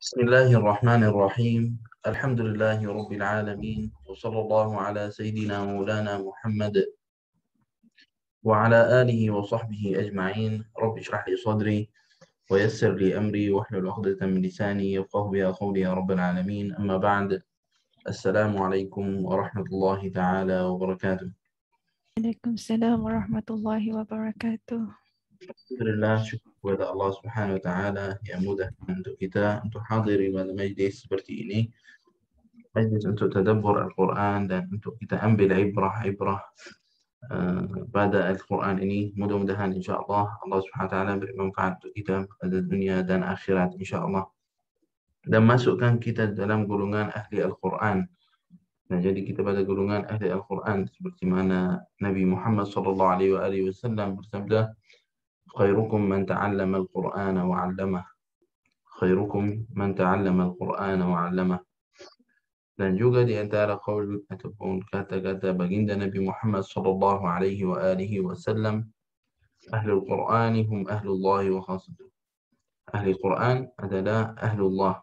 بسم الله الرحمن الرحيم. الحمد لله رب العالمين، وصلى الله على سيدنا مولانا محمد وعلى آله وصحبه أجمعين. رب اشرح لي صدري ويسر لي أمري واحلل عقدة من لساني يفقه بها قولي يا رب العالمين. أما بعد، السلام عليكم ورحمة الله تعالى وبركاته. Waalaikumsalam warahmatullahi wabarakatuh. Alhamdulillah, syukur kepada Allah Subhanahu wa taala yang mudahkan untuk kita untuk hadiri pada majlis seperti ini, majlis untuk tadabbur Al-Quran dan untuk kita ambil ibrah-ibrah pada Al-Quran ini. Mudah-mudahan insya-Allah Allah Subhanahu wa taala beri manfaat untuk kita pada dunia dan akhirat insya-Allah, dan masukkan kita dalam golongan ahli Al-Quran. Nah, jadi kita pada golongan ahli Al-Quran seperti mana Nabi Muhammad sallallahu alaihi wasallam bersabda, khairukum man ta'allama al-Qur'ana wa 'allamah. Khairukum man ta'allama al-Qur'ana wa 'allamah. Dan juga di antara qaul ataupun kata-kata baginda Nabi Muhammad sallallahu alaihi wasallam, ahlul Qur'ani hum ahlullah wa khassatuh. Ahli Quran adalah ahlullah.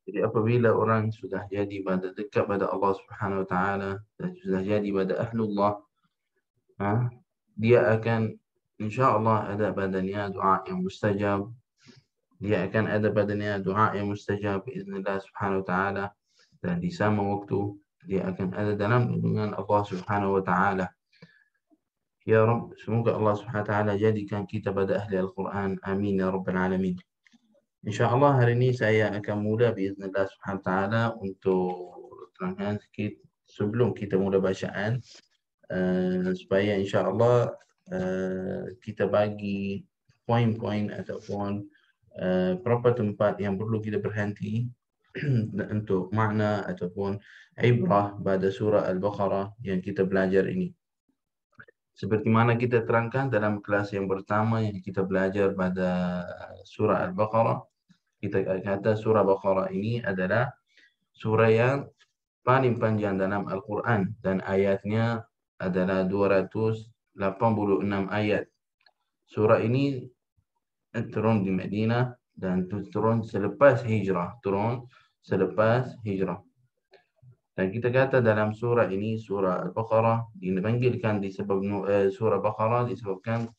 Jadi apabila orang sudah jadi pada dekat pada Allah Subhanahu wa taala dan sudah jadi pada ahlullah, dia akan insya-Allah ada padanya doa yang mustajab. Dia akan ada padanya doa yang mustajab biiznillah Subhanahu wa taala, dan di sama waktu dia akan ada dalam lindungan Allah Subhanahu wa taala. Ya Rabb, semoga Allah Subhanahu wa taala jadikan kita pada ahli Al-Quran. Amin ya rabbal alamin. InsyaAllah hari ini saya akan mula biiznillah Subhanahu wa taala untuk terangkan sikit sebelum kita mula bacaan, supaya insyaAllah kita bagi poin-poin ataupun berapa tempat yang perlu kita berhenti untuk makna ataupun ibrah pada surah Al-Baqarah yang kita belajar ini. Seperti mana kita terangkan dalam kelas yang pertama yang kita belajar pada surah Al-Baqarah, kita kata surah Baqarah ini adalah surah yang paling panjang dalam Al-Quran dan ayatnya adalah 286 ayat. Surah ini turun di Madinah dan turun selepas hijrah. Dan kita kata dalam surah ini, surah Al-Baqarah, dipanggilkan surah Baqarah disebabkan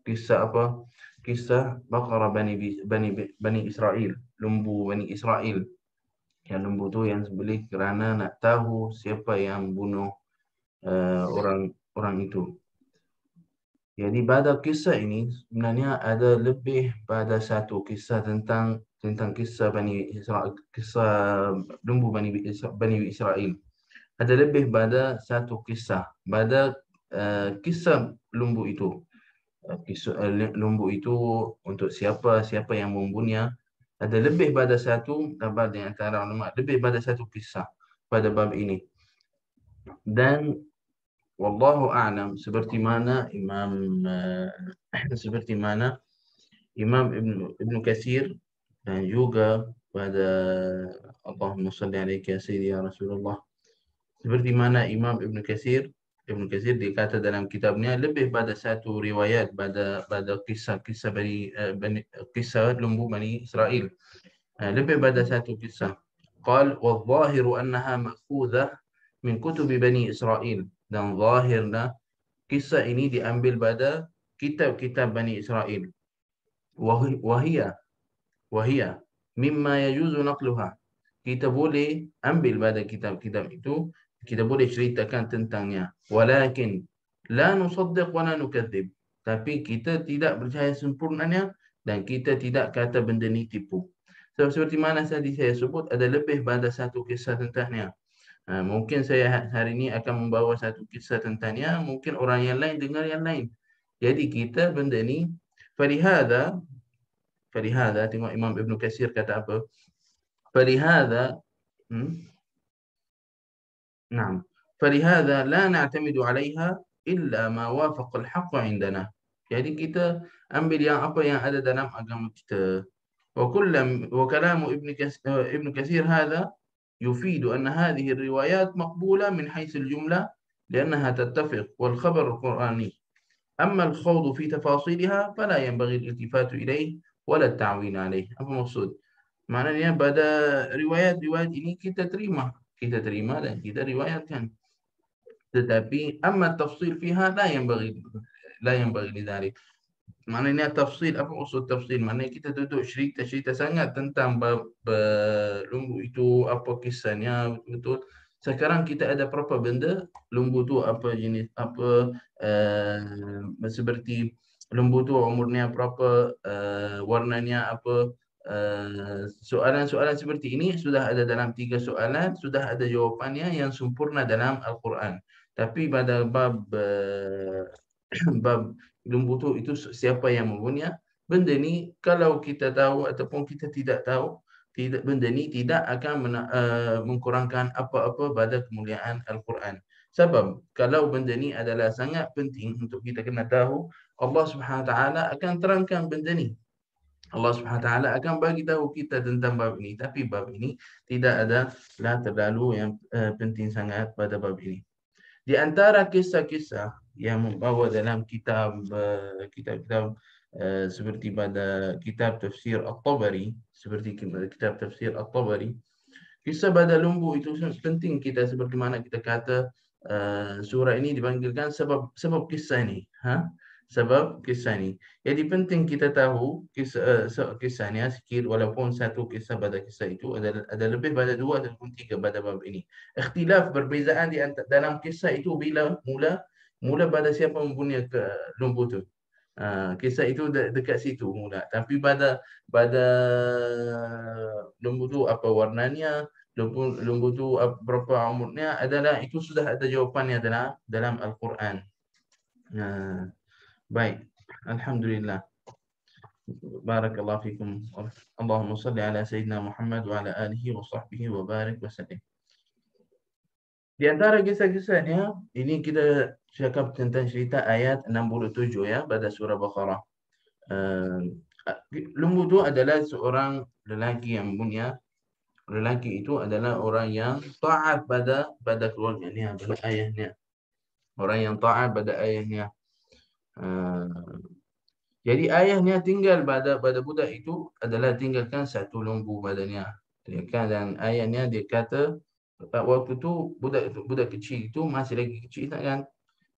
kisah apa? Kisah Baqarah Bani Israel, lembu Bani Israel. Yang lembu tu yang sembelih kerana nak tahu siapa yang bunuh orang itu. Jadi pada kisah ini sebenarnya ada lebih pada satu kisah tentang kisah Bani Israel, kisah lembu Bani Israel. Ada lebih pada satu kisah pada kisah lembu itu. Kisah lembu itu untuk siapa yang membunuhnya. Ada lebih pada satu, dapat di antara ulama, lebih pada satu kisah pada bab ini. Dan wallahu a'lam, seperti mana Imam Ibn Katsir dan juga pada Allahumma salli alaika ya sayyidi ya Rasulullah, seperti mana Imam Ibn Katsir dikata dalam kitabnya lebih pada satu riwayat pada kisah lembu Bani Israel, lebih pada satu kisah. Qal wadh-dhahiru annaha ma'khudhah min kutubi Bani Israel, dan zahirnya kisah ini diambil pada kitab-kitab Bani Israel. Wahia mimma yajuzu naqluha, kita boleh ambil pada kitab-kitab itu, kita boleh ceritakan tentangnya. Walakin la nusaddiq wa la nukadzib, tapi kita tidak percaya sempurnanya dan kita tidak kata benda ni tipu. So, seperti mana tadi saya sebut, ada lebih pada satu kisah tentangnya. Mungkin saya hari ini akan membawa satu kisah tentangnya, mungkin orang yang lain dengar yang lain. Jadi kita benda ni falihada, tengok Imam Ibn Katsir kata apa? Falihada فلهذا لا نعتمد عليها إلا ما وافق الحق عندنا. Jadi kita ambil yang apa yang ada dalam agama kita. وكلام ابن كثير هذا يفيد أن هذه الروايات مقبولة من حيث الجملة لأنها تتفق والخبر القرآني. أما الخوض في تفاصيلها فلا ينبغي الالتفات إليه wala ta'win alaih. Apa maksud? Maknanya pada riwayat-riwayat ini kita terima dan kita riwayatkan. Tetapi amma tafsil fiha la yang bagi lidalik. Maknanya tafsil, apa maksud tafsil? Maknanya kita duduk cerita sangat tentang lumbu itu, apa kisahnya betul. Sekarang kita ada berapa benda lumbu tu, apa jenis, apa seperti lumbu tu umurnya berapa, warnanya apa. Soalan-soalan seperti ini sudah ada dalam 3 soalan, sudah ada jawapannya yang sempurna dalam Al-Quran. Tapi pada bab bab lumbu tu itu siapa yang mempunyai benda ni, kalau kita tahu ataupun kita tidak tahu, benda ni tidak akan mengkurangkan apa-apa pada kemuliaan Al-Quran. Sebab kalau benda ni adalah sangat penting untuk kita kena tahu, Allah Subhanahu Wa Taala akan terangkan benda ni. Allah Subhanahu Wa Taala akan bagi tahu kita tentang bab ini. Tapi bab ini tidak ada terlalu yang penting sangat pada bab ini. Di antara kisah-kisah yang membawa dalam kitab seperti pada kitab tafsir At-Tabari, kisah pada lumbu itu penting kita, seperti mana kita kata surah ini dipanggilkan sebab kisah ini. Sebab kisah ini. Jadi penting kita tahu kisahnya sikit, walaupun satu kisah pada kisah itu ada lebih pada 2 ataupun 3 pada bab ini. Ikhtilaf perbezaan di dalam kisah itu bila mula pada siapa mempunyai lumbu tu. Kisah itu dekat situ mula. Tapi pada lumbu tu apa warnanya, lumbu tu berapa umurnya, adalah itu sudah ada jawapannya dalam Al-Quran. Baik, alhamdulillah. Barakallahu fikum. Allahumma salli ala sayyidina Muhammad wa ala alihi wa sahbihi wa barik wa sallim. Di antara kisah-kisahnya, ini kita cakap tentang cerita ayat 67 ya pada surah Baqarah. Lumbu itu adalah seorang lelaki yang punya, lelaki itu adalah orang yang taat pada keluarganya, pada ayahnya. Orang yang taat pada ayahnya. Jadi ayahnya tinggal pada budak itu adalah tinggalkan satu lumbu badannya. Dan ayahnya dia kata waktu tu budak kecil itu masih lagi kecil kan.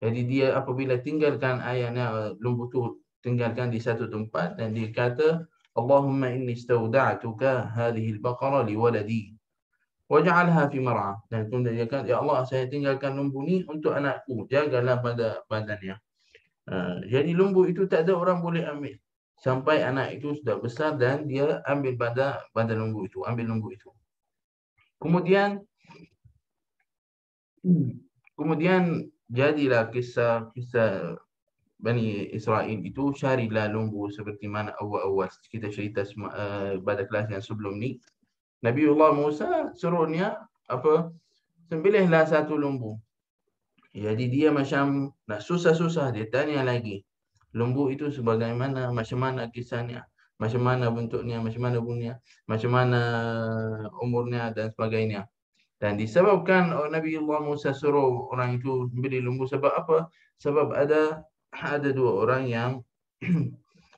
Jadi dia apabila tinggalkan ayahnya lumbu tu, tinggalkan di satu tempat, dan dia kata Allahumma inni istawda'tuka hadhihi al-baqara li waladi waj'alha fi mar'a. Dan kemudian dia kata, ya Allah, saya tinggalkan lumbu ni untuk anakku, jagalah pada badannya. Jadi lumbu itu tak ada orang boleh ambil sampai anak itu sudah besar dan dia ambil pada lumbu itu, Kemudian jadilah kisah Bani Israel itu carilah lumbu seperti mana awal-awal kita cerita pada kelas yang sebelum ni. Nabiullah Musa suruhnya sembelihlah satu lumbu. Jadi dia macam nak susah-susah, dia tanya lagi. Lumbu itu sebagaimana, macam mana kisahnya, macam mana bentuknya, macam mana bunyinya, macam mana umurnya dan sebagainya. Dan disebabkan Nabiullah Musa suruh orang itu beli lumbu sebab apa? Sebab ada 2 orang yang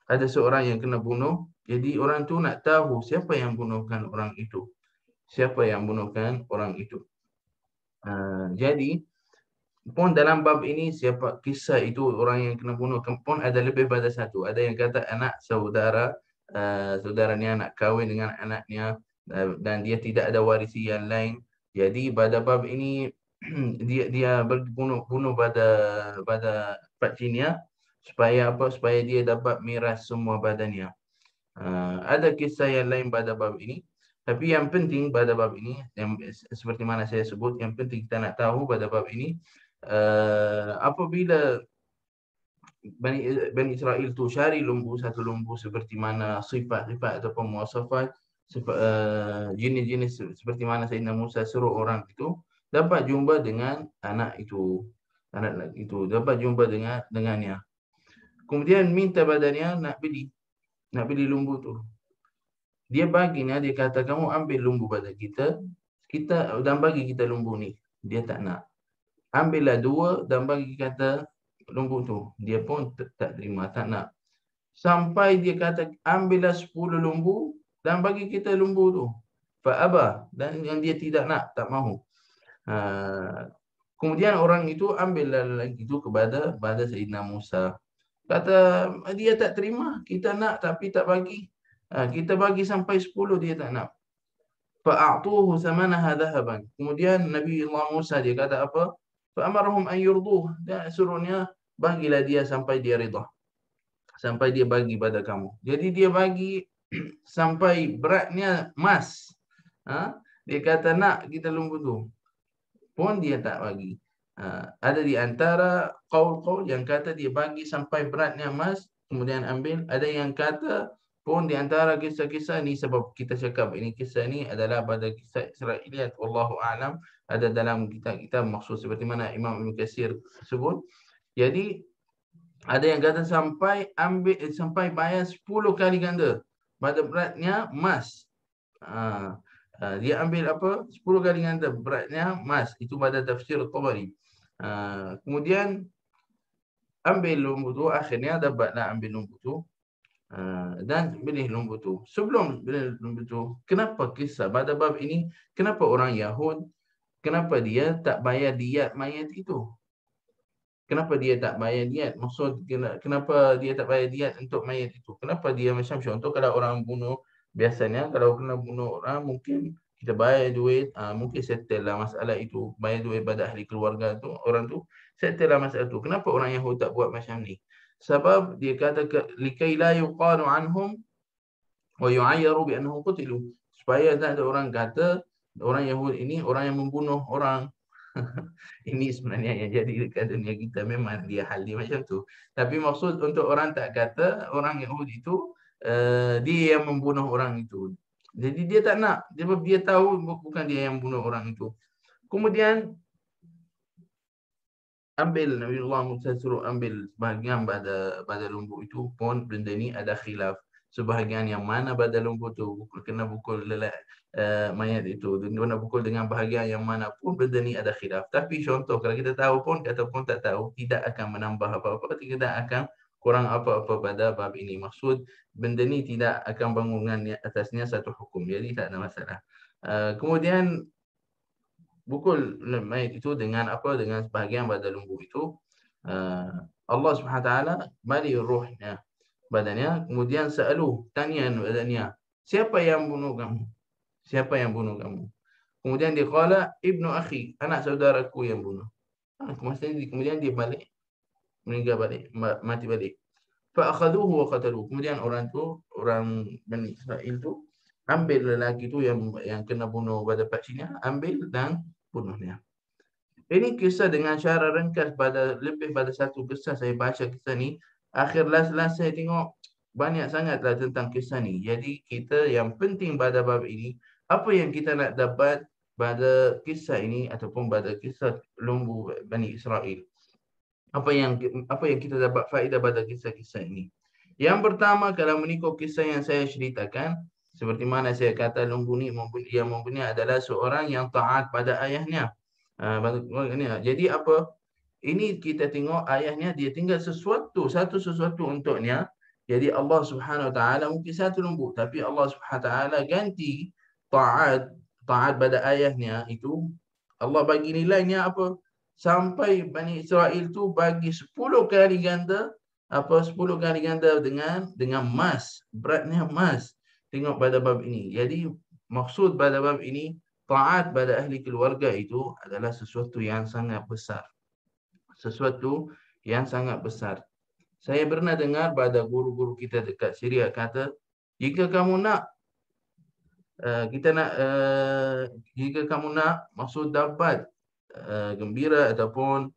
ada seorang yang kena bunuh. Jadi orang tu nak tahu siapa yang bunuhkan orang itu. Jadi pun dalam bab ini siapa kisah itu orang yang kena bunuh pun ada lebih pada satu. Ada yang kata anak saudaranya nak kahwin dengan anaknya dan dia tidak ada warisi yang lain. Jadi pada bab ini dia bunuh pada pakciknya supaya dia dapat miras semua badannya. Ada kisah yang lain pada bab ini. Tapi yang penting pada bab ini, yang seperti mana saya sebut, yang penting kita nak tahu pada bab ini, apabila Bani Israel tu cari satu lumbu seperti mana sifat-sifat ataupun muasafat, jenis-jenis seperti mana Sayyidina Musa suruh orang itu, dapat jumpa dengan anak itu, dapat jumpa dengannya. Kemudian minta badannya nak beli lumbu tu. Dia baginya, dia kata kamu ambil lumbu badan kita dan bagi kita lumbu ni. Dia tak nak. Ambillah 2 dan bagi kata lumbu tu. Dia pun tak terima, tak nak. sampai dia kata ambillah 10 lembu dan bagi kita lembu tu. Fa'aba, dan yang dia tidak nak, tak mahu. Kemudian orang itu ambillah lelaki itu kepada Sayyidina Musa. Kata dia tak terima, kita nak tapi tak bagi. Kita bagi sampai 10 dia tak nak. Fa'atuhu samanaha dhahaban. Kemudian Nabi Allah Musa dia kata apa? Fa'amarhum an yurduh. Dia suruhnya bagilah dia sampai dia rida. Sampai dia bagi pada kamu. Jadi dia bagi sampai beratnya emas. Dia kata nak kita lembu tu. Pun dia tak bagi. Ada di antara qaul-qaul yang kata dia bagi sampai beratnya emas, kemudian ambil. Ada yang kata pun di antara kisah-kisah ni, sebab kita cakap ini kisah ni adalah pada kisah Israiliyat, wallahu a'lam, ada dalam kitab-kitab maksud seperti mana Imam Ibn Katsir sebut. Jadi ada yang kata sampai bayar 10 kali ganda pada beratnya emas. Dia ambil apa? 10 kali ganda beratnya emas. Itu pada tafsir Tabari. Kemudian ambil lembu tu, akhirnya dapatlah ambil lembu tu. Dan pilih lembu tu. Sebelum pilih lembu tu, kenapa kisah pada bab ini, kenapa orang Yahud, kenapa dia tak bayar diat mayat itu? Kenapa dia tak bayar diat? Maksud, kenapa dia tak bayar diat untuk mayat itu? Kenapa dia macam contoh kalau orang bunuh, biasanya kalau kena bunuh orang, mungkin kita bayar duit, mungkin settle lah masalah itu, bayar duit pada ahli keluarga tu, orang tu, settle lah masalah tu. Kenapa orang Yahud tak buat macam ni? Sebab dia kata likai la yuqalu anhum wa yu'ayyaru bi annahum qutilu. Supaya tak ada orang kata orang Yahud ini orang yang membunuh orang. Ini sebenarnya yang jadi dekat dunia kita, memang dia hal dia macam tu. Tapi maksud untuk orang tak kata orang Yahudi itu dia yang membunuh orang itu. Jadi dia tak nak, sebab dia tahu bukan dia yang membunuh orang itu. Kemudian ambil Nabi Allah Musa suruh ambil sebahagian pada lembu itu, pun benda ni ada khilaf. Sebahagian yang mana pada lembu tu kena pukul mayat itu, kena pukul dengan bahagian yang mana pun, benda ni ada khilaf. Tapi contoh kalau kita tahu pun ataupun tak tahu, tidak akan menambah apa-apa, tidak akan kurang apa-apa pada bab ini. Maksud benda ni tidak akan bangunkan atasnya satu hukum, jadi tak ada masalah. Kemudian pukul mayat itu dengan apa? Dengan sebahagian pada lembu itu. Allah Subhanahu Taala balik ruhnya badannya. Kemudian sa'aluh, tanya badannya, siapa yang bunuh kamu? Siapa yang bunuh kamu? Kemudian dia qala ibnu akhi, anak saudaraku yang bunuh. Kemudian dia balik, meninggal balik, mati balik. Fa akhaduhu wa qataluhu. Kemudian orang Bani Israel tu ambil lelaki tu yang kena bunuh pada pakciknya, ambil dan bunuhnya. Ini kisah dengan cara ringkas, lebih pada satu kisah saya baca kisah ni. Akhir last saya tengok banyak sangatlah tentang kisah ni. Jadi kita yang penting pada bab ini, apa yang kita nak dapat pada kisah ini ataupun pada kisah lembu Bani Israel. Apa yang kita dapat faedah pada kisah-kisah ini. Yang pertama, kalau mengikut kisah yang saya ceritakan, seperti mana saya kata lembu ni yang mempunyai adalah seorang yang taat pada ayahnya. Jadi apa? Ini kita tengok ayahnya dia tinggal satu sesuatu untuknya. Jadi Allah Subhanahu Wa Taala mungkin satu lembu, tapi Allah Subhanahu Wa Taala ganti taat pada ayahnya itu. Allah bagi nilainya apa? Sampai Bani Israel tu bagi 10 kali ganda, 10 kali ganda dengan emas, beratnya emas. Tengok pada bab ini. Jadi maksud pada bab ini, taat pada ahli keluarga itu adalah sesuatu yang sangat besar. Sesuatu yang sangat besar. Saya pernah dengar pada guru-guru kita dekat Syria kata, jika kamu nak jika kamu nak maksud dapat gembira ataupun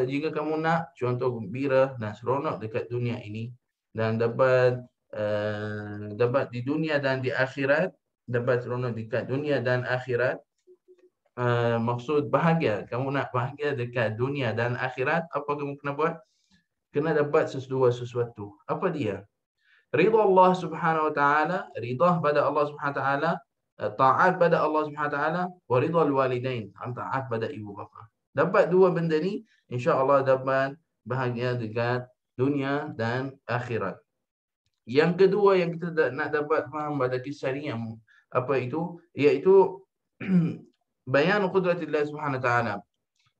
jika kamu nak contoh gembira dan seronok dekat dunia ini dan dapat di dunia dan di akhirat, dapat seronok dekat dunia dan akhirat, maksud bahagia, kamu nak bahagia dekat dunia dan akhirat, apa kamu kena buat? Kena dapat sesuatu. Apa dia? Ridha Allah Subhanahu Wa Taala, ridha pada Allah Subhanahu Wa Taala, taat pada Allah Subhanahu Wa Taala, wa ridha al-walidain, taat pada ibu bapa. Dapat dua benda ni, insya-Allah dapat bahagia dekat dunia dan akhirat. Yang kedua yang kita nak dapat faham pada kisah ni yang apa itu, iaitu bayan qudratillah subhanahu wa ta'ala,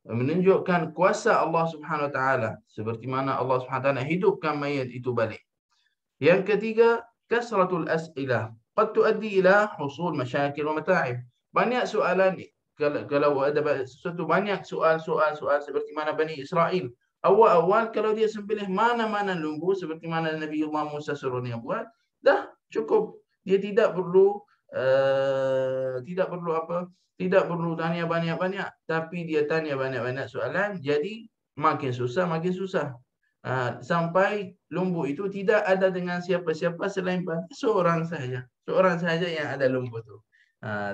menunjukkan kuasa Allah Subhanahu Wa Taala, seperti mana Allah Subhanahu Wa Taala hidupkan mayat itu balik. Yang ketiga, kasratul as'ilah qad tuaddi ila husul masyakil wa mata'ib. Banyak soalan, kalau ada sesuatu banyak soal seperti mana Bani Israel. Awal-awal kalau dia sembelih mana-mana lembu seperti mana Nabi Allah Musa suruh dia buat, dah cukup. Dia tidak perlu tidak perlu tanya banyak-banyak, tapi dia tanya banyak-banyak soalan, jadi makin susah. Sampai lembu itu tidak ada dengan siapa-siapa selain seorang sahaja yang ada lembu itu.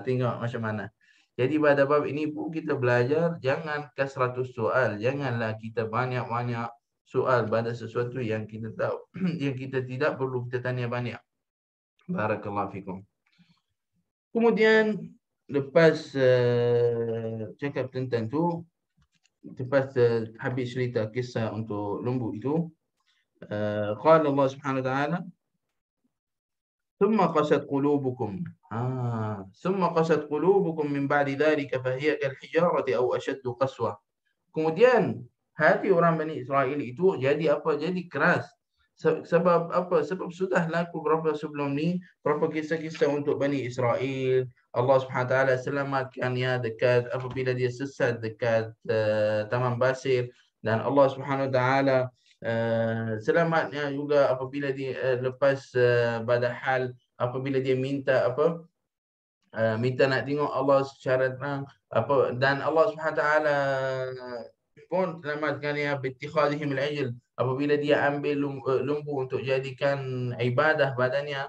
Tengok macam mana. Jadi pada bab ini pun kita belajar, jangan kasratus soal, janganlah kita banyak-banyak soal pada sesuatu yang kita tahu yang kita tidak perlu kita tanya banyak. Barakallahu fikum. Kemudian lepas cakap tentang tu, lepas habis cerita kisah untuk lembu itu, qala Allah Subhanahu wa ta'ala, thumma qasat qulubukum min ba'di dhalika fahiya kal hijarati aw ashaddu qaswa. Kemudian hati orang Bani Israel itu jadi apa? Jadi keras. Sebab apa? Sebab sudah laku berapa sebelum ni, berapa kisah-kisah untuk Bani Israel. Allah Subhanahu Wa Taala selamatkannya dekat apabila dia sesat dekat Taman Basir, dan Allah Subhanahu Wa Taala selamatnya juga apabila dia lepas pada hal apabila dia minta minta nak tengok Allah secara terang dan Allah Subhanahu Wa Taala pun selamatkan dia bittikhadihim al-ajl, apabila dia ambil lembu untuk jadikan ibadah badannya.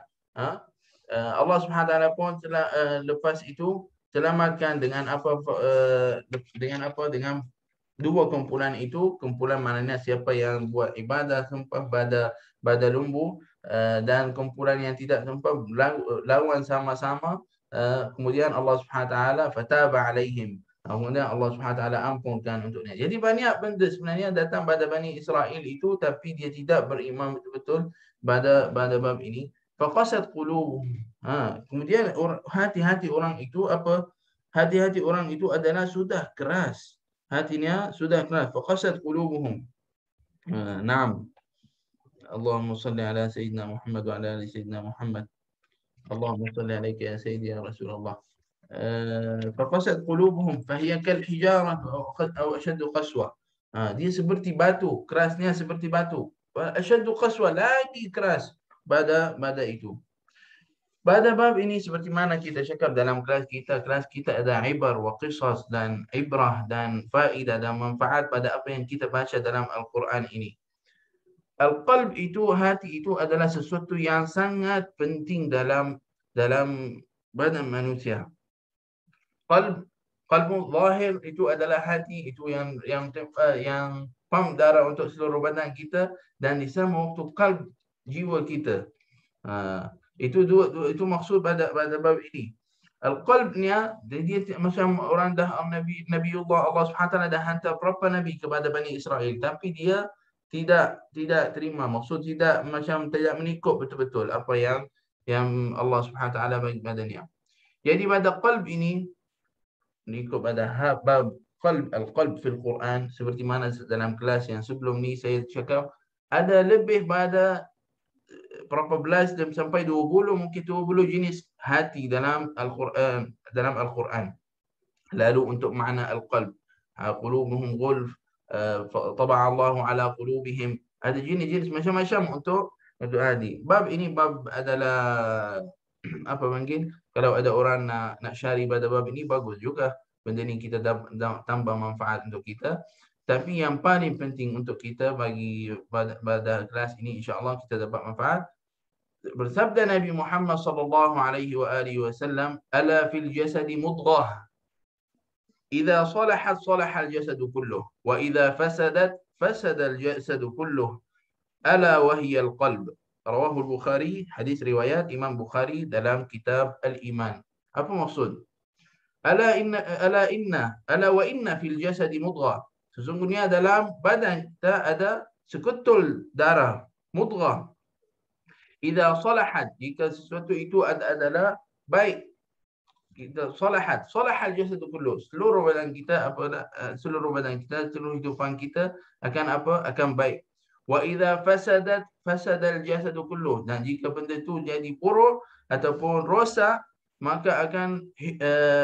Allah Subhanahu Wa Taala pun lepas itu selamatkan dengan dengan dua kumpulan itu. Kumpulan maknanya siapa yang buat ibadah sembah pada lembu, dan kumpulan yang tidak sembah lawan sama-sama. Kemudian Allah Subhanahu Wa Taala fataba alaihim, kemudian Allah Subhanahu Wa Taala ampunkan untuknya. Jadi banyak benda sebenarnya datang pada Bani Israel itu, tapi dia tidak beriman betul-betul pada bab ini. Faqasat qulubuhum. Kemudian hati-hati orang itu hati-hati orang itu adalah sudah keras. Hatinya sudah keras. Faqasat qulubuhum. Naam. Allahumma salli ala sayyidina Muhammad wa ala ali sayyidina Muhammad. Allahumma salli alaika ya sayyidi ya Rasulullah. Faqasat qulubuhum fahiya kal hijarah aw ashaddu qaswa. Dia seperti batu, kerasnya seperti batu. Ashaddu qaswa, lagi keras pada itu. Pada bab ini seperti mana kita cakap dalam kelas kita ada ibar wa qisas dan ibrah dan faedah dan manfaat pada apa yang kita baca dalam Al-Quran ini. Al-qalb itu, hati itu adalah sesuatu yang sangat penting dalam badan manusia. Qalbu zahir itu adalah hati, itu yang pam darah untuk seluruh badan kita, dan di sama waktu qalb, jiwa kita. Itu maksud pada bab ini. Al-qalbnya, dia macam orang dah Nabiullah, Allah SWT dah hantar berapa nabi kepada Bani Israel, tapi dia tidak terima, maksud tidak menikut betul-betul apa yang Allah SWT bagi kepadanya. Jadi pada qalb ini, mengikut pada bab al-qalb fil Quran, seperti mana dalam kelas yang sebelum ni saya cakap, ada lebih pada berapa belas dan sampai 20, mungkin 20 jenis hati dalam Al-Quran. Lalu untuk makna al-qalb, qulubuhum ghulf, taba'a Allahu ala qulubihim, ada jenis-jenis macam-macam untuk hati. Bab ini adalah apa panggil, kalau ada orang nak syari pada bab ini, bagus juga. Benda ni kita tambah manfaat untuk kita. Tapi yang paling penting untuk kita bagi pada kelas ini, insya-Allah kita dapat manfaat. Bersabda Nabi Muhammad sallallahu alaihi wasallam, ala fil jasadi mudghah, idza salahat salaha al jasadu kulluh, wa idza fasadat fasada al jasadu kulluh, ala wa hiya al qalb. Rawahu al-Bukhari, hadis riwayat Imam Bukhari dalam kitab Al-Iman. Apa maksud? ala wa inna fil jasadi mudghah. Sesungguhnya dalam badan kita ada sekutul darah, mudghah. Idza salahat, jika sesuatu itu adalah baik, kita salahal jasad kullu, seluruh badan kita seluruh kehidupan kita akan akan baik. Wa idza fasadat fasadal jasad kullu, dan jika benda itu jadi buruk ataupun rosak, maka akan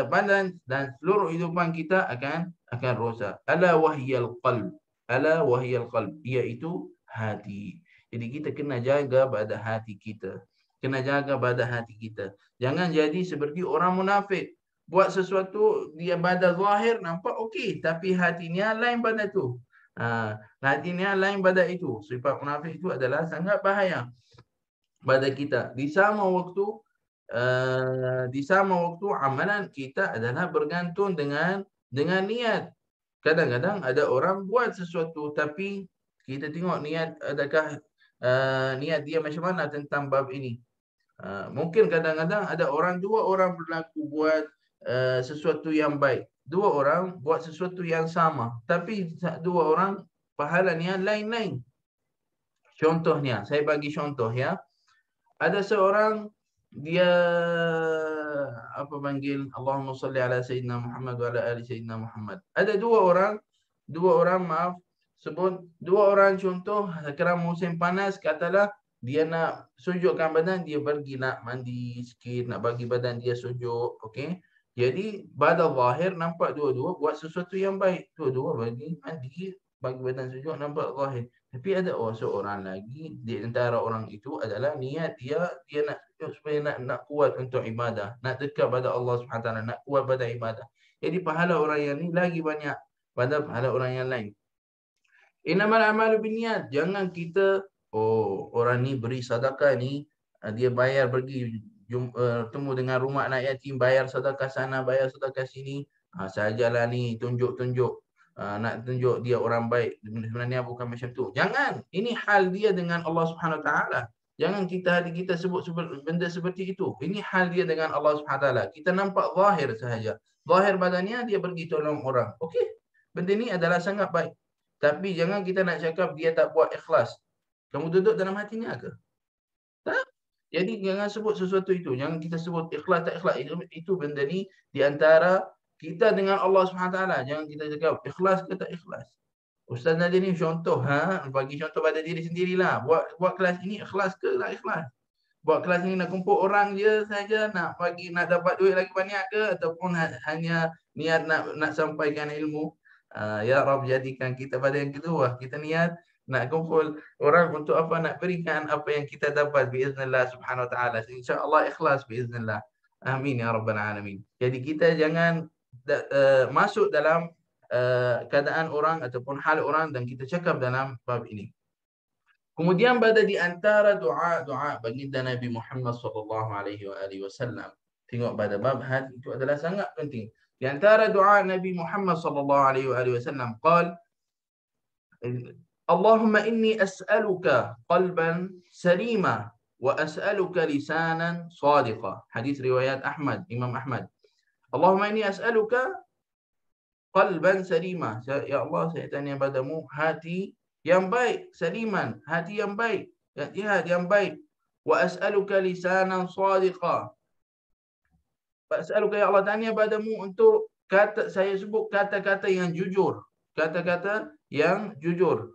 badan dan seluruh kehidupan kita akan rosak. Ala wahyal qalb, iaitu hati. Jadi kita kena jaga pada hati kita. Jangan jadi seperti orang munafik. Buat sesuatu, dia pada zahir nampak okey, tapi hatinya lain pada tu. Hatinya lain pada itu. Sifat munafik itu adalah sangat bahaya pada kita. Di sama waktu amalan kita adalah bergantung dengan niat. Kadang-kadang ada orang buat sesuatu, tapi kita tengok niat, adakah niat dia macam mana tentang bab ini. Mungkin kadang-kadang ada dua orang berlaku buat sesuatu yang baik. Dua orang buat sesuatu yang sama, tapi dua orang pahalanya lain-lain. Contohnya, saya bagi contoh ya. Ada seorang, dia Allahumma salli ala Sayyidina Muhammad wa ala ali Sayyidina Muhammad. Ada dua orang sebut dua orang, contoh sekarang musim panas, katalah dia nak sujukkan badan, dia pergi nak mandi sikit, nak bagi badan dia sujuk, okey. Jadi pada zahir nampak dua-dua buat sesuatu yang baik. Dua-dua bagi mandi, bagi badan sujuk, nampak zahir. Tapi ada seorang lagi di antara orang itu adalah niat dia nak sujud supaya nak kuat untuk ibadah, nak dekat pada Allah SWT, nak kuat pada ibadah. Jadi pahala orang yang ni lagi banyak pada pahala orang yang lain. Innamal a'malu binniyat. Jangan kita, orang ni beri sedekah ni, dia bayar pergi temu dengan rumah anak yatim, bayar sedekah sana, bayar sedekah sini, sajalah ni tunjuk-tunjuk, nak tunjuk dia orang baik. Sebenarnya bukan macam tu. Jangan. Ini hal dia dengan Allah Subhanahu Wa Taala. Jangan hati kita sebut benda seperti itu. Ini hal dia dengan Allah Subhanahu Wa Taala. Kita nampak zahir sahaja. Zahir badannya dia pergi tolong orang. Okey. Benda ni adalah sangat baik. Tapi jangan kita nak cakap dia tak buat ikhlas. Kamu duduk dalam hatinya ke? Tak. Jadi jangan sebut sesuatu itu. Jangan kita sebut ikhlas tak ikhlas. Itu benda ni di antara kita dengan Allah SWT. Jangan kita cakap ikhlas ke tak ikhlas. Ustaz Nadia ni contoh, bagi contoh pada diri sendirilah. Buat kelas ini ikhlas ke tak ikhlas? Buat kelas ini nak kumpul orang je saja, nak dapat duit lagi banyak ke, ataupun hanya niat nak sampaikan ilmu. Ya Rabb, jadikan kita pada yang kedua. Kita niat nak kumpul orang untuk apa? Nak berikan apa yang kita dapat biiznillah subhanahu wa ta'ala. InsyaAllah ikhlas biiznillah. Amin ya Rabbal Alamin. Jadi kita jangan masuk dalam keadaan orang ataupun hal orang dan kita cakap dalam bab ini. Kemudian pada di antara doa baginda Nabi Muhammad SAW. Tengok pada bab hati itu adalah sangat penting. Di antara doa Nabi Muhammad SAW, qal Allahumma inni as'aluka qalban salima wa as'aluka lisanan sadiqa. Hadis riwayat Ahmad, Imam Ahmad. Allahumma inni as'aluka qalban salima. Ya Allah, saya tanya padamu hati yang baik, saliman, hati yang baik, jihad yang baik. Wa as'aluka lisanan sadiqa. As'aluka ya Allah, tanya padamu untuk saya sebut kata-kata yang jujur. Kata-kata yang jujur.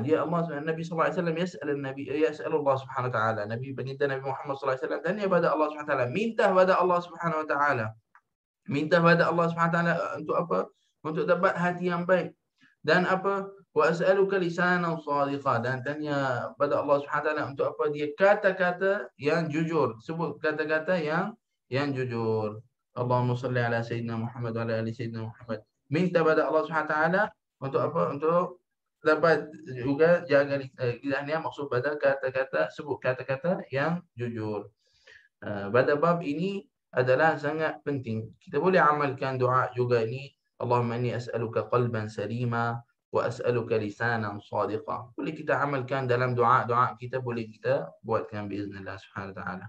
Ya Allah, Nabi SAW yas'alullah subhanahu wa ta'ala. Nabi Muhammad SAW tanya pada Allah subhanahu wa ta'ala. Minta pada Allah subhanahu wa ta'ala. Minta pada Allah subhanahu wa ta'ala untuk apa? Untuk dapat hati yang baik. Dan apa? Wa as'aluka lisanan sadiqa. Dan tanya pada Allah subhanahu wa ta'ala untuk apa? Dia kata-kata yang jujur. Sebut kata-kata yang jujur. Allahumma salli ala Sayyidina Muhammad wa ala ali Sayyidina Muhammad. Minta pada Allah SWT untuk apa? Untuk dapat juga jaga lidahnya, maksud pada kata-kata, sebut kata-kata yang jujur. Pada bab ini adalah sangat penting. Kita boleh amalkan doa juga ini. Allahumma inni as'aluka qalban salima wa as'aluka lisanan sadiqa. Boleh kita amalkan dalam doa-doa kita, boleh kita buatkan biiznillah subhanahu wa ta'ala.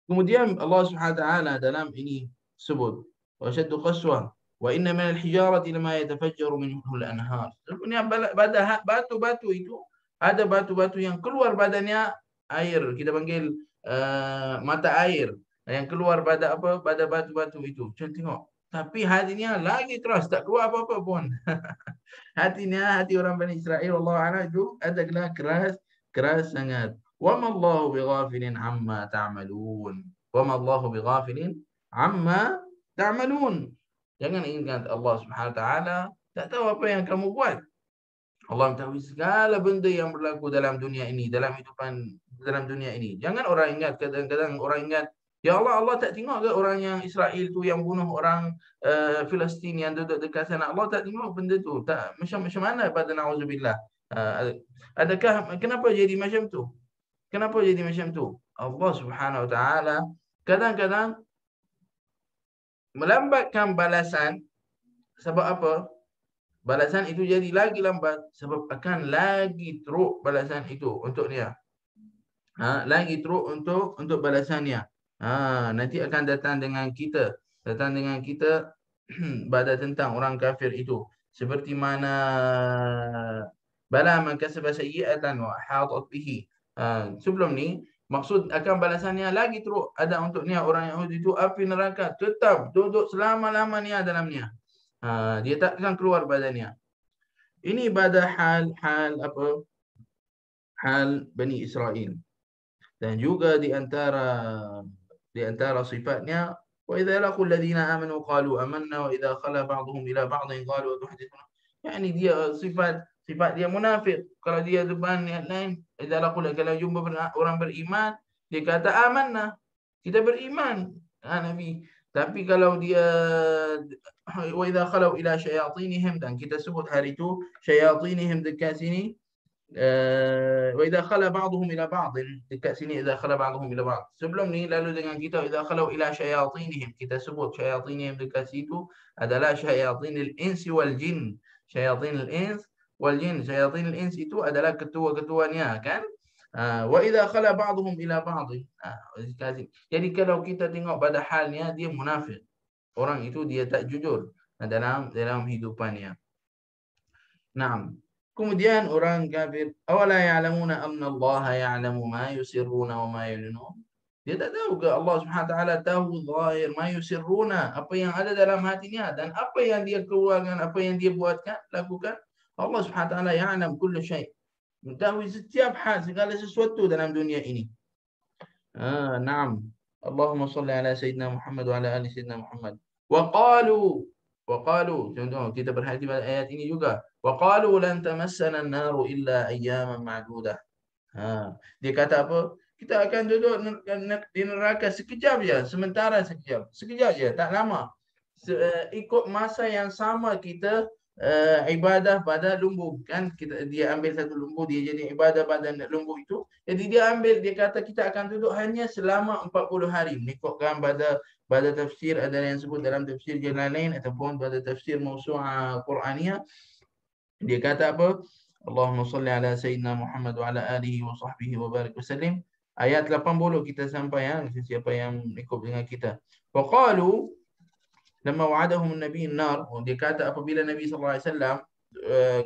Kemudian Allah SWT dalam ini sebut. Wa syaddu qaswa wa inna min al-hijarati lama yatafajjaru minhu al-anhar. Sebenarnya batu-batu itu ada batu-batu yang keluar badannya air, kita panggil mata air yang keluar pada batu-batu itu. Cuba tengok. Tapi hatinya lagi keras, tak keluar apa-apa pun. Hati orang Bani Israel Allah Ta'ala itu adalah keras sangat. Wa ma Allahu bighafilin amma ta'malun. Wa ma Allahu bighafilin amma ta'malun. Jangan ingat Allah Subhanahu Wa Ta'ala tak tahu apa yang kamu buat. Allah mengetahui segala benda yang berlaku dalam dunia ini, dalam dunia ini. Jangan orang ingat, kadang-kadang orang ingat, ya Allah, Allah tak tengok ke orang yang Israel tu yang bunuh orang Palestin yang duduk dekat sana? Allah tak tengok benda tu. Tak, macam mana pada na'udzubillah. Adakah kenapa jadi macam tu? Kenapa jadi macam tu? Allah Subhanahu Wa Ta'ala kadang-kadang melambatkan balasan. Sebab apa? Balasan itu jadi lagi lambat sebab akan lagi teruk balasan itu untuk dia. Lagi teruk untuk balasannya. Nanti akan datang dengan kita pada tentang orang kafir itu. Seperti mana bala man kasaba sayyi'atan wa hatat bihi. Sebelum ni maksud akan balasannya lagi teruk ada untuk ni orang Yahudi itu api neraka tetap duduk selama-lamanya dalamnya. Dia tak akan keluar badannya. Ini pada hal Bani Israel. Dan juga di antara sifatnya wa idza laqul ladina amanu qalu amanna wa idza khala ba'dhum ila ba'dhin qalu tuhdithuna. Yani dia sifat dia munafik. Kalau dia depan yang lain, idza laqul, kalau jumpa orang beriman, dia kata amanna, kita beriman. Nabi. Tapi kalau dia wa idza khalu ila syayatinihim, dan kita sebut hari itu syayatinihim dekat sini, wa idza khala ba'dhum ila ba'd, dekat sini idza khala ba'dhum ila ba'd. Sebelum ni lalu dengan kita idza khalu ila syayatinihim, kita sebut syayatinihim dekat situ adalah syayatinil insi wal jin. Syayatinil ins wal jin. Syayatinil ins itu adalah ketua-ketuanya, kan? Wa idza khala ba'dhum ila ba'd. Jadi kalau kita tengok pada halnya, dia munafik. Orang itu dia tak jujur dalam hidupannya. Naam. Kemudian orang kafir, awala ya'lamuna anna Allah ya'lamu ma yusirruna wa ma yu'linun. Dia tak tahu ke Allah Subhanahu Wa Ta'ala tahu zahir ma yusirruna, apa yang ada dalam hatinya, dan apa yang dia keluarkan, apa yang dia buatkan, lakukan. Allah Subhanahu Wa Ta'ala ya'lam kullu syai'. Mengetahui setiap hal, segala sesuatu dalam dunia ini. Naam. Allahumma salli ala Sayyidina Muhammad wa ala ali Sayyidina Muhammad. Wa qalu, contoh kita berhati pada ayat ini juga. Wa qalu lan tamassana an-naru illa ayyaman ma'dudah. Dia kata apa? Kita akan duduk di neraka sekejap je, sementara sekejap je, tak lama. Ikut masa yang sama kita ibadah pada lembu, kan? Dia ambil satu lembu, dia jadi ibadah pada lembu itu. Jadi dia kata kita akan duduk hanya selama 40 hari. Mengikutkan pada tafsir, ada yang sebut dalam tafsir Jalalain ataupun pada tafsir Mawsu'ah Quraniyah. Dia kata apa? Allahumma salli ala Sayyidina Muhammad wa ala alihi wa sahbihi wa barik wasallim. Ayat 80 kita sampai, siapa yang ikut dengan kita. Wa qalu lamma wa'adahum an-nabi an-nar. Dia kata apabila Nabi sallallahu alaihi wasallam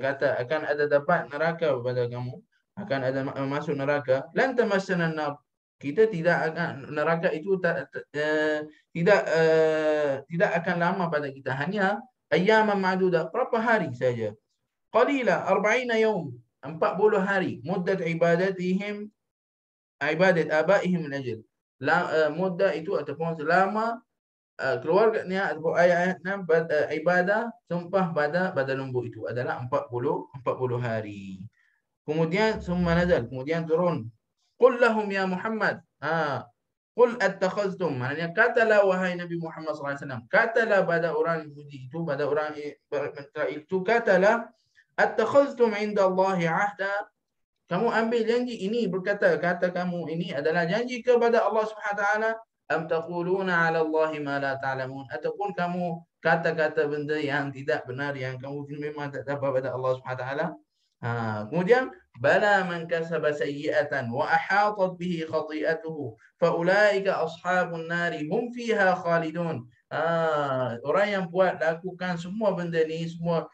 kata akan ada dapat neraka pada kamu, akan ada masuk neraka, lan tamassana an-nar. Kita tidak akan, neraka itu tidak akan lama pada kita, hanya ayyaman ma'dudah, berapa hari saja. Qalila 40 yawm, 40 hari. Muddat ibadat abaihim min ajl. Muddah itu ataupun selama keluarganya ataupun ayahnya ibadah sumpah pada lembu itu adalah 40 hari. Kemudian summa nazal, kemudian turun. Qul lahum ya Muhammad, qul attakhaztum, maknanya katalah wahai Nabi Muhammad SAW, katalah pada orang Yahudi itu, pada orang Israel itu, katalah attakhaztum inda Allahi ahda, kamu ambil janji ini, kata kamu ini adalah janji kepada Allah Subhanahu Wa Ta'ala. Am taquluna 'ala Allahi ma la ta'lamun, ataupun kamu kata-kata benda yang tidak benar, yang kamu memang tak tahu pada Allah Subhanahu Wa Ta'ala. Kemudian bala man kasaba sayyi'atan wa ahatat bihi khati'atuhu fa ulaika ashabun nari hum fiha khalidun. Orang yang lakukan semua benda ni, semua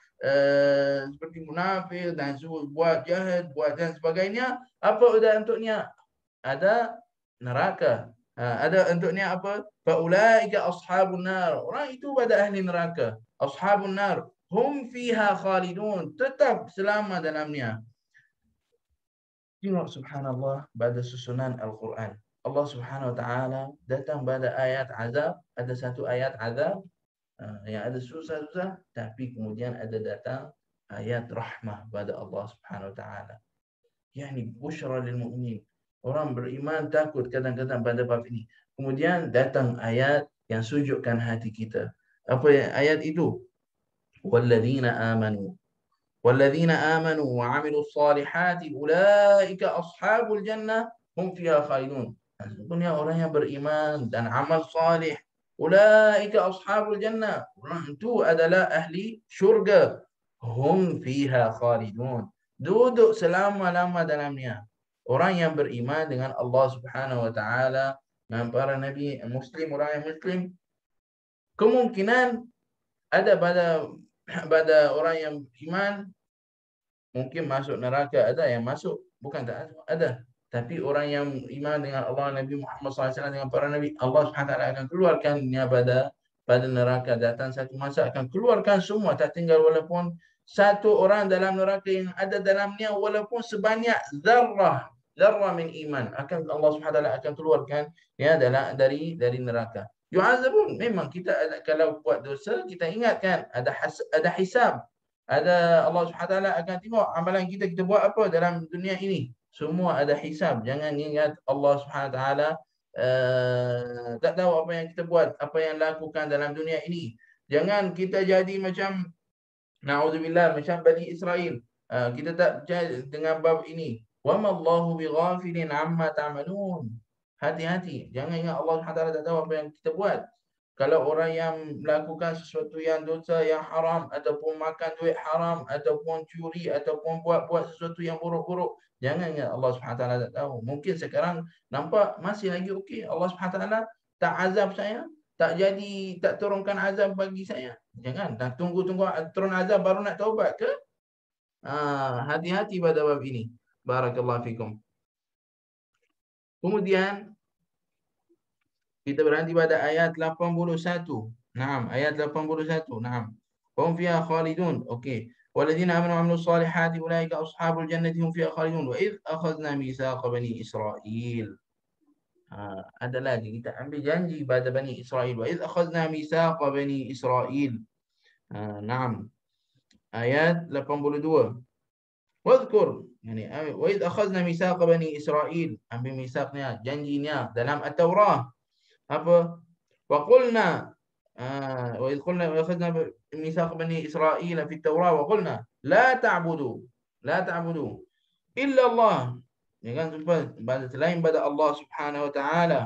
seperti munafik dan semua buat jahat, buat dan sebagainya, apa udah untuknya? Ada neraka. Ada untuknya apa? Faulaika ashabun nar. Orang itu pada ahli neraka. Ashabun nar. Hum fiha khalidun. Tetap selama dalamnya. Tengok subhanallah pada susunan Al-Quran. Allah Subhanahu wa taala datang pada ayat azab, ada satu ayat azab yang ada susah-susah, tapi kemudian ada datang ayat rahmah pada Allah Subhanahu wa taala. Yani busyra lil mu'minin. Orang beriman takut kadang-kadang pada bab ini. Kemudian datang ayat yang sujudkan hati kita. Apa ayat itu? Walladzina amanu والذين آمنوا وعملوا الصالحات أولئك أصحاب الجنة هم فيها خالدون. Sesungguhnya orang yang beriman dan amal salih, ulaika ashabul jannah, orang itu adalah ahli syurga, hum fiha khalidun, duduk selama-lama dalamnya. Orang yang beriman dengan Allah Subhanahu wa taala, dengan para nabi, muslim, orang yang muslim, kemungkinan ada pada orang yang beriman mungkin masuk neraka, ada yang masuk, bukan tak ada. Tapi orang yang iman dengan Allah, Nabi Muhammad SAW, dengan para Nabi, Allah SWT akan keluarkannya pada neraka. Datang satu masa akan keluarkan semua, tak tinggal walaupun satu orang dalam neraka yang ada dalamnya, walaupun sebanyak zarrah min iman, akan Allah SWT akan keluarkan ya dari neraka. Yu'azabun, memang kita kalau buat dosa, kita ingatkan ada hisab. Ada Allah SWT akan tengok amalan kita buat apa dalam dunia ini. Semua ada hisab. Jangan ingat Allah SWT tak tahu apa yang kita buat, apa yang lakukan dalam dunia ini. Jangan kita jadi macam na'udzubillah, macam Bani Israel. Kita tak percaya dengan bab ini. Wa ma Allahu bighafilin amma ta'malun. Hati-hati. Jangan ingat Allah SWT tak tahu apa yang kita buat. Kalau orang yang melakukan sesuatu yang dosa, yang haram, ataupun makan duit haram, ataupun curi, ataupun buat sesuatu yang buruk-buruk, jangan ingat Allah SWT tak tahu. Mungkin sekarang nampak masih lagi okey. Allah SWT tak azab saya, tak turunkan azab bagi saya. Jangan, dah tunggu turun azab baru nak taubat ke? Hati-hati pada bab ini. Barakallahu fikum. Kemudian kita berhenti pada ayat 81. Naam, ayat 81. Naam. Hum fiha khalidun. Okey. Walladzina amanu wa amilus solihati ulaika ashabul jannati hum fiha khalidun. Wa idz akhadna mitsaqa bani Israil. Ada lagi kita ambil janji pada Bani Israel. Wa idz akhadna mitsaqa bani Israil. Naam. Ayat 82. Wadhkur, yani wa idz akhadna mitsaqa bani Israil. Ambil mitsaqnya, janjinya dalam At-Taurah. Apa? Wa qulna wa idh qulna wa akhadna mitsaq bani Israil fi at-Taurah wa qulna la ta'budu illa Allah. Jangan lupa selain pada Allah Subhanahu wa taala.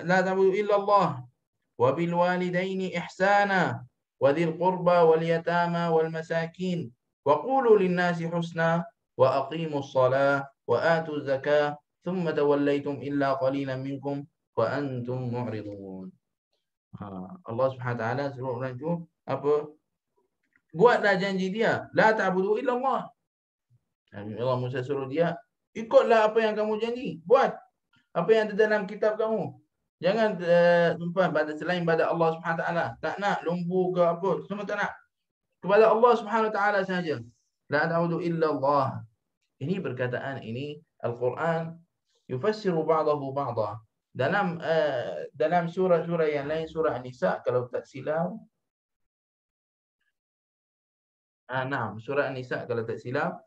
La ta'budu illa Allah wa bil walidaini ihsana wa dhil qurba wal yatama wal masakin wa qulu lin nasi husna wa aqimus salah wa atuz zakah thumma tawallaytum illa qalilan minkum wa antum mu'ridun. Allah Subhanahu wa taala suruh orang itu apa? Buatlah janji dia, la ta'budu illa Allah. Allah Musa suruh dia, ikutlah apa yang kamu janji, buat apa yang ada dalam kitab kamu. Jangan tumpah pada selain pada Allah Subhanahu wa taala. Tak nak lembu ke apa, semua tak nak. Kepada Allah Subhanahu wa taala saja. La ta'budu illa Allah. Ini perkataan ini Al-Quran yufassiru ba'dahu ba'dah. Dalam surah-surah yang lain, surah An-Nisa kalau tak silap, surah An-Nisa kalau tak silap,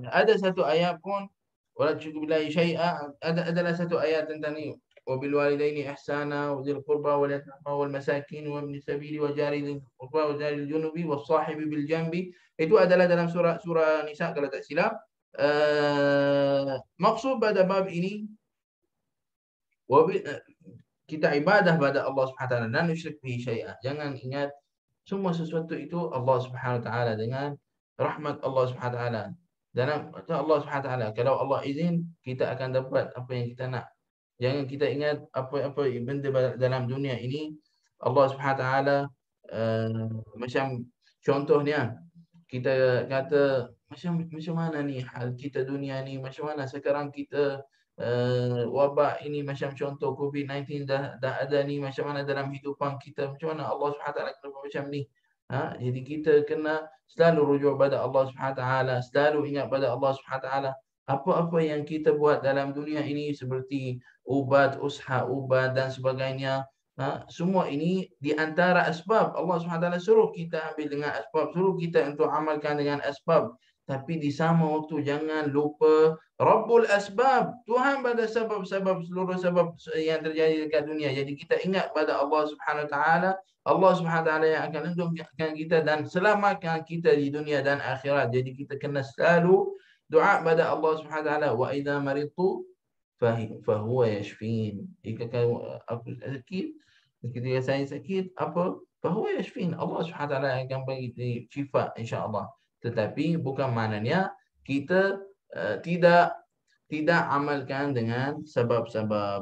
ada satu ayat pun, wala tusyriku billahi syai'a, adalah satu ayat tentang ni, wa bil walidaini ihsana wa dzil qurba wal yatama wal masakin wa ibnis sabili wa jari dzil qurba wa jari junubi was sahibi bil janbi. Itu adalah dalam surah Nisa kalau tak silap. Maksud pada bab ini kita ibadah pada Allah Subhanahu wa taala dan nusyrik bihi syai'a. Jangan ingat semua sesuatu itu Allah Subhanahu wa taala dengan rahmat Allah Subhanahu wa taala. Dalam Allah Subhanahu wa taala, kalau Allah izin kita akan dapat apa yang kita nak. Jangan kita ingat apa-apa benda dalam dunia ini Allah Subhanahu Wa Taala macam contohnya kita kata macam mana ni hal kita dunia ni, macam mana sekarang kita wabak ini, macam contoh COVID-19 dah ada ni, macam mana dalam hidupan kita, macam mana Allah Subhanahu Wa Taala kenapa macam ni. Jadi kita kena selalu rujuk pada Allah Subhanahu Wa Taala, selalu ingat pada Allah Subhanahu Wa Taala. Apa-apa yang kita buat dalam dunia ini seperti ubat, usaha ubat dan sebagainya, semua ini di antara asbab. Allah SWT suruh kita ambil dengan asbab, suruh kita untuk amalkan dengan asbab. Tapi di sama waktu jangan lupa Rabbul Asbab, Tuhan pada sebab-sebab, seluruh sebab yang terjadi dekat dunia. Jadi kita ingat pada Allah Subhanahu Wa Taala, Allah Subhanahu Wa Taala yang akan lindungkan kita dan selamatkan kita di dunia dan akhirat. Jadi kita kena selalu doa pada Allah Subhanahu Wa Taala, wa idza maridtu fahuwa yashfin. Jika aku sakit, ketika saya sakit, fahuwa yashfin, Allah Subhanahu Wa Taala akan bagi syifa insya-Allah. Tetapi bukan maknanya kita tidak amalkan dengan sebab-sebab.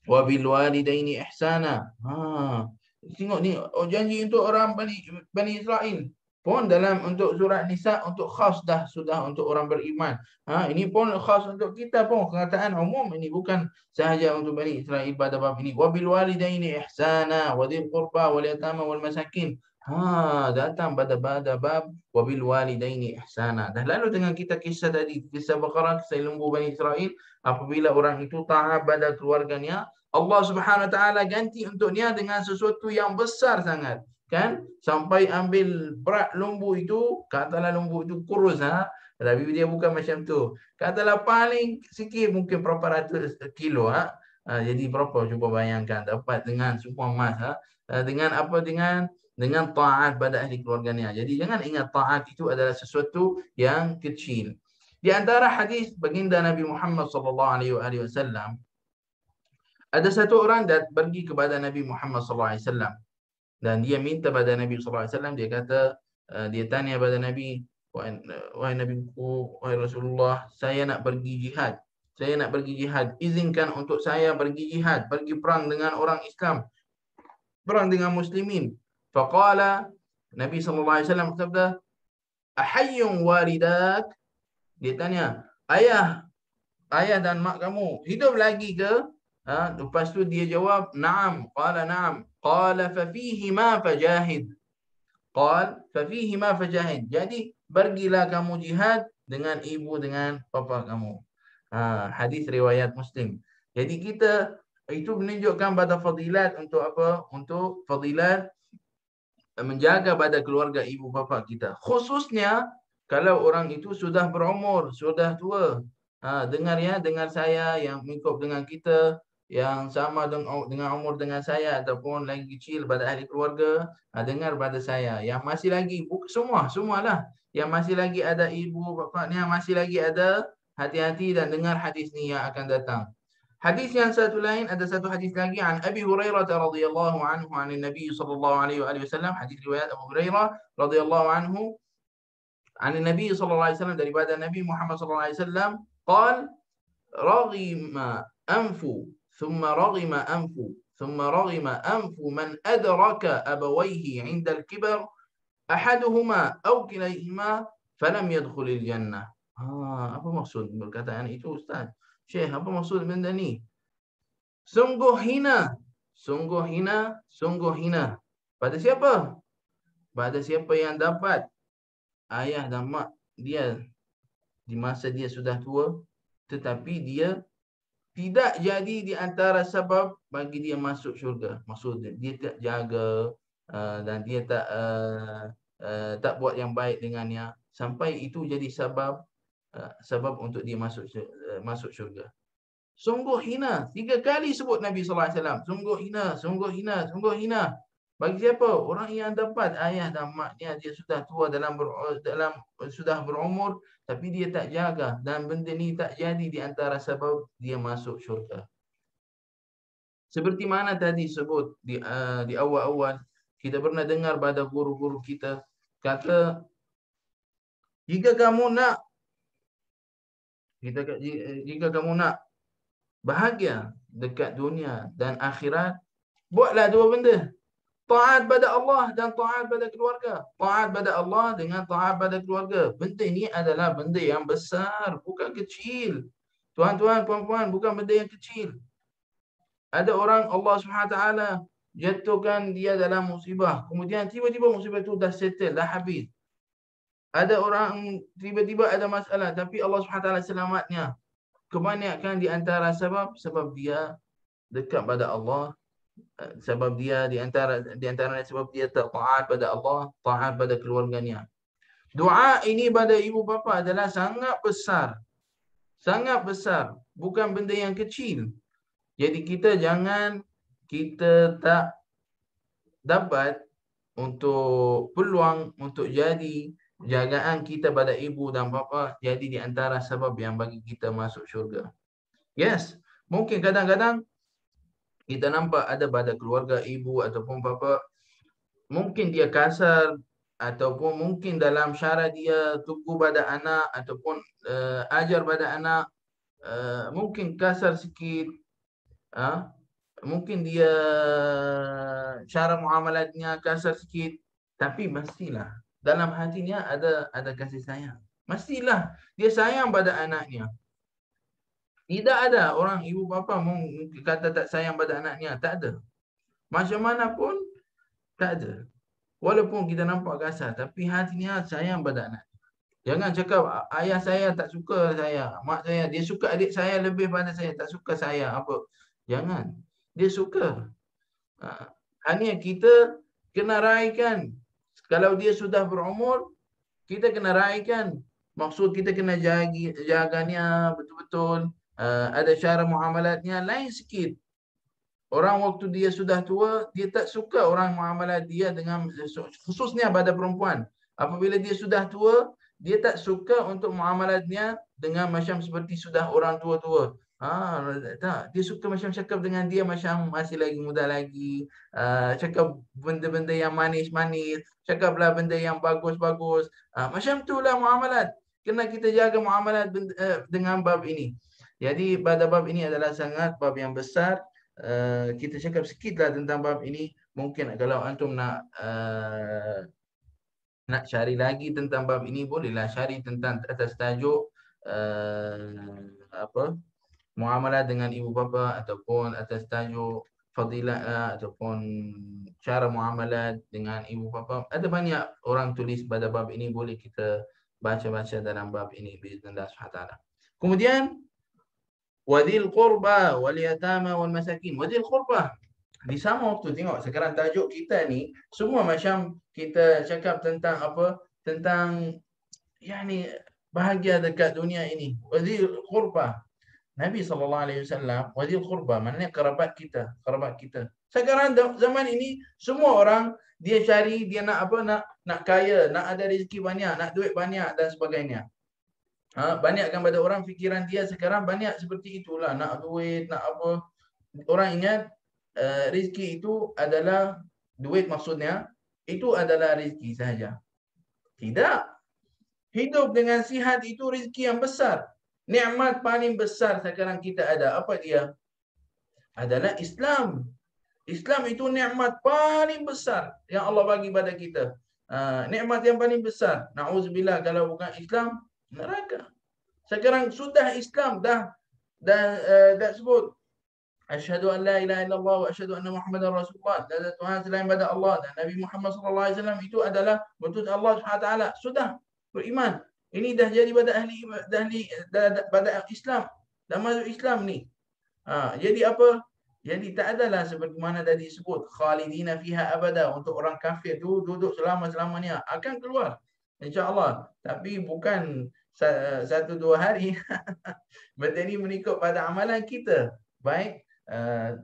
Wa bil walidaini ihsana. Tengok ni, janji untuk orang Bani Israel. Pun dalam untuk surat Nisa untuk khas sudah untuk orang beriman. Ini pun khas untuk kita pun, kenyataan umum, ini bukan sahaja untuk Bani Israel pada bab ini. Wa bil walidaini ihsana wa dzil qurba wal yatama wal masakin. Datang pada bab wa bil walidaini ihsana. Dan lalu dengan kita kisah tadi, kisah Baqarah, kisah lembu Bani Israel, apabila orang itu taat pada keluarganya, Allah Subhanahu Wa Taala ganti untuknya dengan sesuatu yang besar sangat. Kan? Sampai ambil berat lembu itu, katalah lembu itu kurus, tapi dia bukan macam tu. Katalah paling sikit mungkin berapa ratus kilo, jadi berapa, cuba bayangkan, dapat dengan semua emas, dengan apa, dengan taat pada ahli keluarganya. Jadi jangan ingat taat itu adalah sesuatu yang kecil. Di antara hadis baginda Nabi Muhammad SAW, ada satu orang pergi kepada Nabi Muhammad SAW. Dan dia minta pada Nabi SAW, dia kata, dia tanya pada Nabi, wahai Nabiku, wahai Rasulullah, saya nak pergi jihad. Saya nak pergi jihad. Izinkan untuk saya pergi jihad, pergi perang dengan orang Islam, perang dengan muslimin. Faqala, Nabi SAW kata, ahayyun walidak? Dia tanya, ayah dan mak kamu hidup lagi ke? Lepas tu dia jawab, na'am. Qala na'am. Qala fafihima fajahid. Fafihima fajahid. Jadi pergilah kamu jihad dengan ibu dengan bapa kamu. Hadis riwayat Muslim. Jadi kita itu menunjukkan pada fadilat untuk apa? Untuk fadilat menjaga pada keluarga ibu bapa kita. Khususnya kalau orang itu sudah berumur, sudah tua. Dengar saya yang mengikut dengan kita, yang sama dengan umur dengan saya ataupun lagi kecil pada ahli keluarga, dengar pada saya. Yang masih lagi, semualah. Yang masih lagi ada ibu bapaknya, masih lagi ada, hati-hati dan dengar hadis ni yang akan datang. Hadis yang satu lain, ada satu hadis lagi an Abi Hurairah radhiyallahu anhu an Nabi sallallahu alaihi wasallam, hadis riwayat Abu Hurairah radhiyallahu anhu an Nabi sallallahu alaihi wasallam, daripada Nabi Muhammad sallallahu alaihi wasallam, qala raghima anfu thumma raghima anfu man adraka abawayhi 'inda al-kibar ahaduhuma aw kilayhima falam yadkhulil jannah. Apa maksud perkataan itu, Ustaz? Syekh, apa maksud benda ni? Sungguh hina. Pada siapa? Pada siapa yang dapat ayah dan mak dia di masa dia sudah tua, tetapi dia tidak jadi di antara sebab bagi dia masuk syurga. Maksudnya dia tak jaga dan dia tak buat yang baik dengannya, sampai itu jadi sebab untuk dia masuk syurga. Sungguh hina. 3 kali sebut Nabi SAW. Sungguh hina. Bagi siapa? Orang yang dapat ayah dan maknya dia sudah tua, sudah berumur, tapi dia tak jaga, dan benda ni tak jadi di antara sebab dia masuk syurga. Seperti mana tadi sebut di awal-awal, kita pernah dengar pada guru-guru kita kata, jika kamu nak bahagia dekat dunia dan akhirat, buatlah dua benda. Taat pada Allah dan taat pada keluarga. Taat pada Allah dengan taat pada keluarga. Benda ini adalah benda yang besar, bukan kecil. Tuan-tuan, puan-puan, bukan benda yang kecil. Ada orang Allah SWT jatuhkan dia dalam musibah. Kemudian tiba-tiba musibah itu dah settle, dah habis. Ada orang tiba-tiba ada masalah, tapi Allah SWT selamatnya. Kebanyakan di antara sebab dia dekat pada Allah. Sebab dia di antara sebab dia taat pada Allah, taat pada keluarganya. Doa ini pada ibu bapa adalah sangat besar. Sangat besar, bukan benda yang kecil. Jadi kita tak dapat untuk peluang untuk jadi jagaan kita pada ibu dan bapa jadi di antara sebab yang bagi kita masuk syurga. Yes, mungkin kadang-kadang kita nampak ada pada keluarga ibu ataupun bapa, mungkin dia kasar ataupun mungkin dalam cara dia tugu pada anak ataupun ajar pada anak mungkin kasar sikit, mungkin dia cara muamalatnya kasar sikit, tapi mestilah dalam hatinya ada kasih sayang. Mestilah dia sayang pada anaknya. Tidak ada orang ibu bapa mungkin kata tak sayang pada anaknya. Tak ada. Macam mana pun tak ada. Walaupun kita nampak kasar, tapi hatinya sayang pada anak. Jangan cakap ayah saya tak suka saya, mak saya, dia suka adik saya lebih pada saya, tak suka saya apa. Jangan. Dia suka. Hanya kita kena raikan. Kalau dia sudah berumur, kita kena raikan. Maksud kita kena jaganya betul-betul. Ada cara muamalatnya lain sikit. Orang waktu dia sudah tua, dia tak suka orang muamalat dia dengan, khususnya pada perempuan. Apabila dia sudah tua, dia tak suka untuk muamalatnya dengan macam seperti sudah orang tua-tua. Tak. Dia suka macam cakap dengan dia macam masih lagi muda lagi. Cakap benda-benda yang manis-manis. Cakaplah benda yang bagus-bagus. Macam itulah muamalat. Kena kita jaga muamalat dengan bab ini. Jadi pada bab ini adalah sangat bab yang besar. Kita cakap sikitlah tentang bab ini. Mungkin kalau antum nak cari lagi tentang bab ini, bolehlah cari tentang atas tajuk muamalah dengan ibu bapa ataupun atas tajuk fadilah ataupun cara muamalah dengan ibu bapa. Ada banyak orang tulis pada bab ini, boleh kita baca-baca dalam bab ini biiznillah subhanahu wa taala. Kemudian wadil qurba wal yatama wal masakin. Wadil qurba di sama waktu, tengok sekarang tajuk kita ni semua macam kita cakap tentang apa, tentang yani bahagia dekat dunia ini. Wadil qurba, Nabi SAW, wadil qurba maknanya kerabat kita. Sekarang zaman ini semua orang dia cari, dia nak apa, nak kaya, nak ada rezeki banyak, nak duit banyak dan sebagainya. Banyakkan pada orang fikiran dia sekarang banyak seperti itulah, nak duit, nak apa. Orang ingat rezeki itu adalah duit, maksudnya itu adalah rezeki sahaja. Tidak. Hidup dengan sihat itu rezeki yang besar. Nikmat paling besar sekarang kita ada, apa dia? Adalah Islam. Islam itu nikmat paling besar yang Allah bagi pada kita. Nikmat yang paling besar. Na'udzubillah, kalau bukan Islam, neraka. Sekarang sudah Islam dah sebut asyhadu an la ilaha illallah wa asyhadu anna Muhammadar Rasulullah. Dan Tuhan selain pada Allah dan Nabi Muhammad SAW itu adalah betul Allah SWT. Sudah beriman. Ini dah jadi pada pada Islam. Dah masuk Islam ni. Jadi apa? Jadi tak adalah seperti mana tadi sebut khalidina fiha abada, untuk orang kafir tu duduk selama-lamanya, akan keluar insya-Allah, tapi bukan 1-2 hari. Benda ni mengikut pada amalan kita. Baik,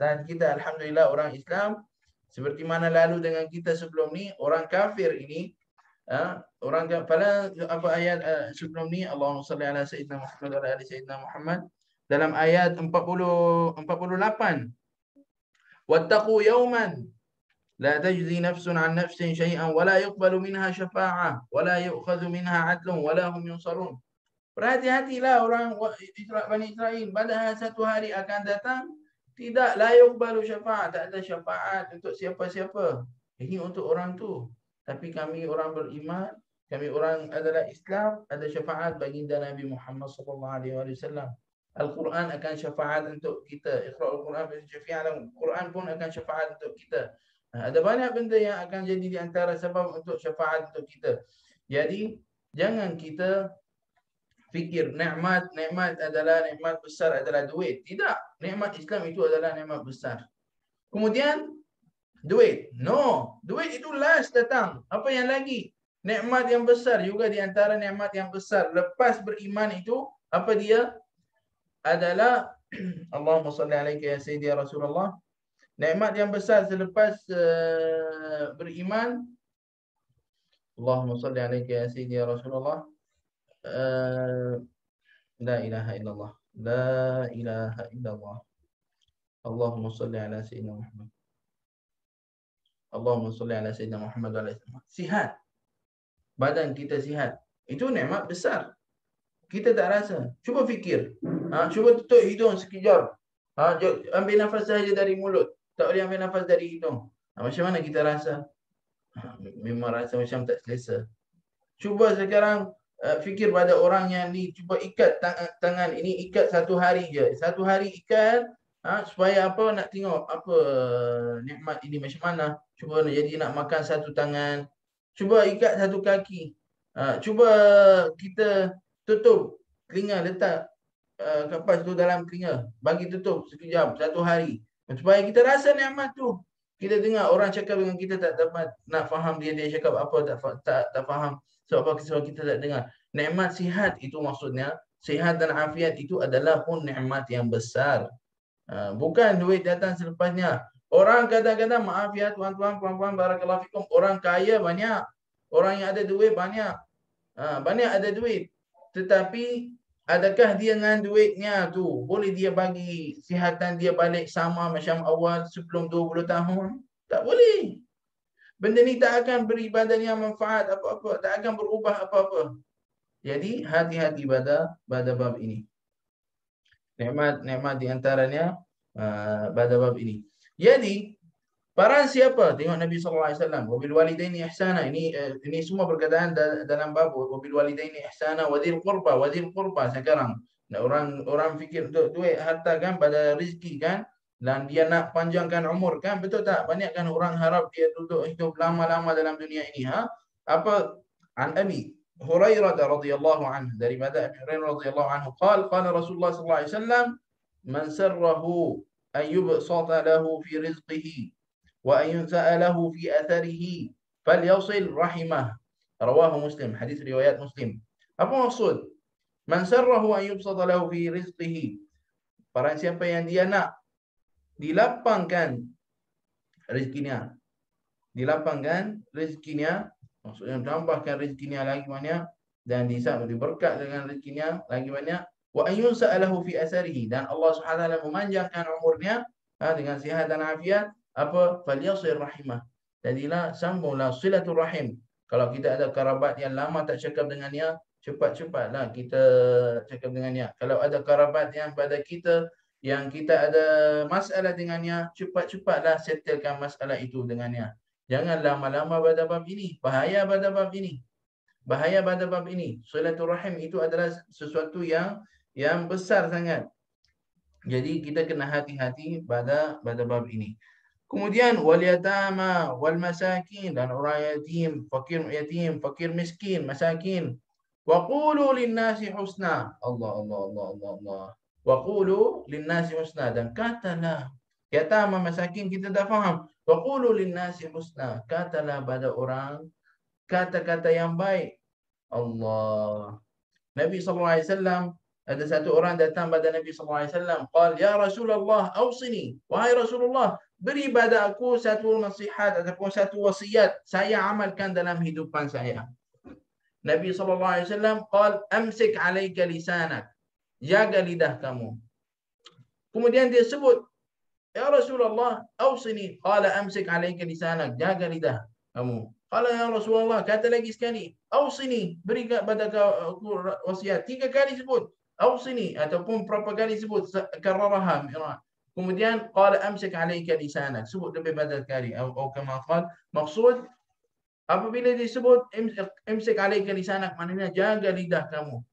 dan kita alhamdulillah orang Islam, seperti mana lalu dengan kita sebelum ni, orang kafir ini orang pada apa ayat sebelum ni, Allahumma salli ala sayyidina Muhammad wa ala ali sayyidina Muhammad, dalam ayat 48, wattaqu yawman la tajzi nafsun an nafsin syai'an wa la yuqbalu minha syafa'ah wa la yu'khadhu minha 'adlun wa la hum yunsarun. Berhati-hatilah orang Bani Israel. Padahal satu hari akan datang, tidak la yuqbalu syafaat, tak ada syafaat untuk siapa-siapa. Ini untuk orang tu. Tapi kami orang beriman, kami orang adalah Islam, ada syafaat baginda Nabi Muhammad SAW. Al-Quran akan syafaat untuk kita. Iqra'ul Quran syafi'an. Quran pun akan syafaat untuk kita. Ada banyak benda yang akan jadi di antara sebab untuk syafaat untuk kita. Jadi jangan kita fikir nikmat besar adalah duit. Tidak. Nikmat Islam itu adalah nikmat besar. Kemudian duit. No. Duit itu last datang. Apa yang lagi? Nikmat yang besar juga di antara nikmat yang besar. Lepas beriman itu, apa dia? Adalah Allahumma salli alaika ya Sayyidi ya Rasulullah. Nikmat yang besar selepas beriman. Allahumma salli alaika ya Sayyidi ya Rasulullah. La ilaha illallah. La ilaha illallah. Allahumma salli ala Sayyidina Muhammad. Allahumma salli ala Sayyidina Muhammad wa ala Sayyidina. Sihat. Badan kita sihat. Itu nikmat besar. Kita tak rasa. Cuba fikir. Cuba tutup hidung sekejap. Ambil nafas sahaja dari mulut. Tak boleh ambil nafas dari hidung. Macam mana kita rasa? Memang rasa macam tak selesa. Cuba sekarang fikir pada orang yang ni. Cuba ikat tangan. Ini ikat satu hari je. Satu hari ikat. Supaya apa? Nak tengok apa nikmat ini macam mana. Cuba jadi nak makan satu tangan. Cuba ikat satu kaki. Cuba kita tutup telinga, letak kapas tu dalam telinga, bagi tutup sekejap, satu hari, supaya kita rasa nikmat tu. Kita dengar orang cakap dengan kita, tak dapat nak faham dia cakap apa, tak faham. Sebab kita tak dengar. Nikmat sihat itu maksudnya, sihat dan afiat itu adalah pun nikmat yang besar. Bukan duit datang selepasnya. Orang kadang-kadang, maaf ya tuan-tuan, puan-puan, barakallahu fikum, orang kaya banyak, orang yang ada duit banyak, banyak ada duit. Tetapi adakah dia dengan duitnya tu boleh dia bagi sihatan dia balik sama macam awal sebelum 20 tahun? Tak boleh. Benda ni tak akan beri badannya manfaat apa-apa, tak akan berubah apa-apa. Jadi hati-hati pada bab ini. Nikmat di antaranya pada bab ini. Jadi barang siapa, tengok Nabi SAW, wabil walidaini ihsana, ini semua perkataan dalam bab wabil walidaini ihsana, wadil qurba sekarang. Orang fikir untuk duit, harta kan, pada rezeki kan, dan dia nak panjangkan umur kan, betul tak? Banyak kan orang harap dia duduk hidup lama-lama dalam dunia ini. Apa? An Abi Hurairah radhiyallahu anhu, daripada Abi Hurairah radhiyallahu anhu, qala Rasulullah sallallahu alaihi wasallam, man sarrahu an yubsata lahu fi rizqihi wa an yunsa'alahu fi atharihi falyasil rahimah. Rawahu Muslim. Hadis riwayat Muslim. Apa maksud? Man sarrahu an yubsata lahu fi rizqihi. Barang siapa yang dia nak dilapangkan rezekinya. Dilapangkan rezekinya, maksudnya tambahkan rezekinya lagi banyak, dan diberkat dengan rezekinya lagi banyak. Wa an yunsa'alahu fi atharihi, dan Allah Subhanahu wa taala memanjangkan umurnya dengan sihat dan afiat. Apa? Falyasir rahimah. Jadilah sambunglah silaturahim. Kalau kita ada kerabat yang lama tak cakap dengannya, cepat-cepatlah kita cakap dengannya. Kalau ada kerabat yang pada kita, yang kita ada masalah dengannya, cepat-cepatlah settlekan masalah itu dengannya. Jangan lama-lama pada bab ini. Bahaya pada bab ini. Bahaya pada bab ini. Silaturahim itu adalah sesuatu yang besar sangat. Jadi kita kena hati-hati pada bab ini. Kemudian wal yatama wal masakin, dan orang yatim, fakir miskin, masakin. Wa qulu lin-nasi husna. Allah. Wa qulu lin-nasi husna, dan katalah, yatama masakin kita dah faham. Wa qulu lin-nasi husna, katalah pada orang kata-kata yang baik. Allah. Nabi SAW, ada satu orang datang pada Nabi SAW, qal ya Rasulullah awsini, wahai Rasulullah, beri pada aku satu nasihat ataupun satu wasiat, saya amalkan dalam hidupan saya. Nabi SAW qal amsik alayka lisanak, jaga lidah kamu. Kemudian dia sebut, ya Rasulullah awsini, qala amsik alayka lisanak, jaga lidah kamu. Qala ya Rasulullah, kata lagi sekali, awsini, beri kepada aku wasiat. 3 kali sebut, awsini, ataupun berapa kali sebut, kararaha. Kemudian qala amsik alayka lisanak, sebut lebih banyak kali. Atau kama qala, maksud apabila disebut imsik alayka lisanak, maknanya jaga lidah kamu.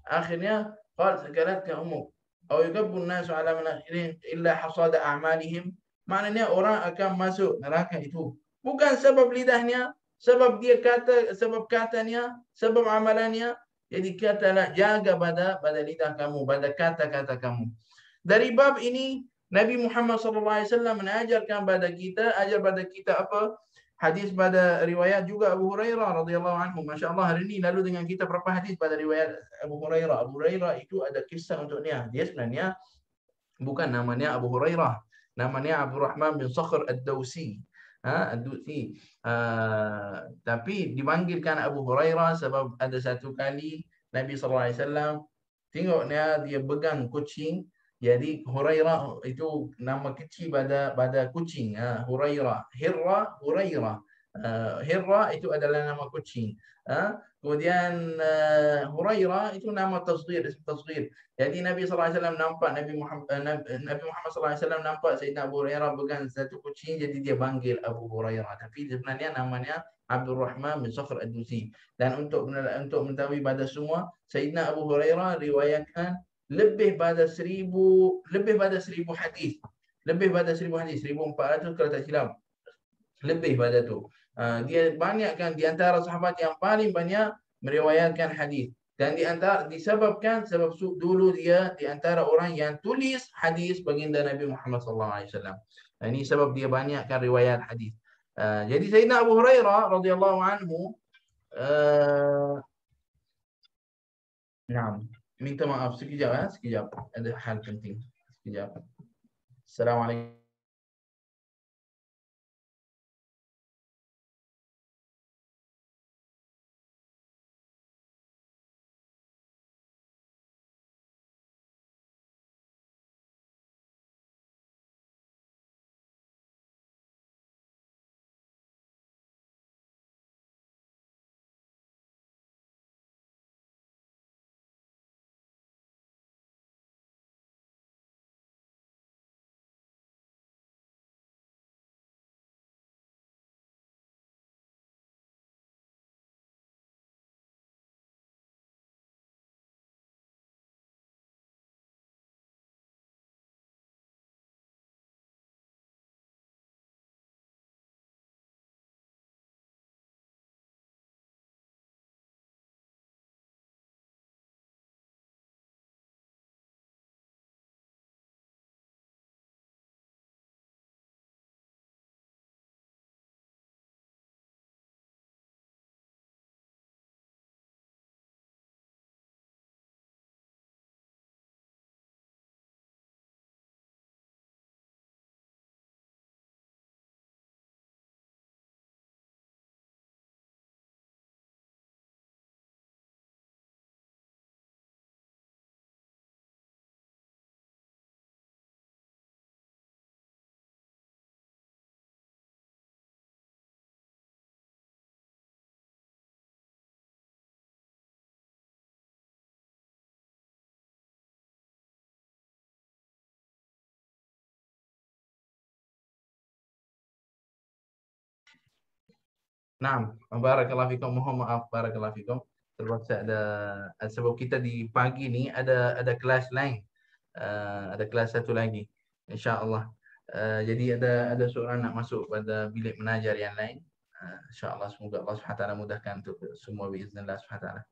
Akhirnya qala sakalatka umuk aw yukabbun nasu ala manakhirin illa hasada a'malihim, maknanya orang akan masuk neraka itu bukan sebab lidahnya, sebab dia kata, sebab katanya, sebab amalannya. Jadi katalah, jaga pada lidah kamu, pada kata-kata kamu. Dari bab ini Nabi Muhammad SAW mengajarkan pada kita apa? Hadis pada riwayat juga Abu Hurairah radhiyallahu anhu. Masya-Allah, hari ini lalu dengan kita berapa hadis pada riwayat Abu Hurairah. Abu Hurairah itu ada kisah untuk dia. Dia sebenarnya bukan namanya Abu Hurairah. Namanya Abdurrahman bin Sakhr Ad-Dawsi. Ad-Dawsi. Tapi dipanggilkan Abu Hurairah sebab ada satu kali Nabi SAW tengoknya dia pegang kucing. Jadi Hurairah itu nama kecil pada kucing. Hurairah, Hirra, Hurairah. Hirra itu adalah nama kucing. Kemudian Hurairah itu nama tasghir, isim tasghir. Jadi Nabi SAW nampak Nabi Muhammad SAW nampak Sayyidina Abu Hurairah pegang satu kucing, jadi dia panggil Abu Hurairah. Tapi sebenarnya namanya Abdurrahman bin Sakhr Ad-Dawsi. Dan untuk mengetahui pada semua, Sayyidina Abu Hurairah riwayatkan lebih pada 1000 hadis. Lebih pada 1000 hadis, 1400 kalau tak silap. Lebih pada tu. Dia banyakkan di antara sahabat yang paling banyak meriwayatkan hadis. Dan disebabkan sebab dulu dia di antara orang yang tulis hadis baginda Nabi Muhammad SAW. Ini sebab dia banyakkan riwayat hadis. Jadi Sayyidina Abu Hurairah radhiyallahu anhu, minta maaf sekejap, sekejap. Ada hal penting. Sekejap. Assalamualaikum. Naam, barakallahu fikum. Mohon maaf, barakallahu fikum. Terpaksa ada sebab kita di pagi ni ada kelas lain. Ada kelas satu lagi, insya-Allah. Jadi ada seorang nak masuk pada bilik mengajar yang lain. Insya-Allah, semoga Allah Subhanahu taala mudahkan untuk semua biiznillah Subhanahu taala.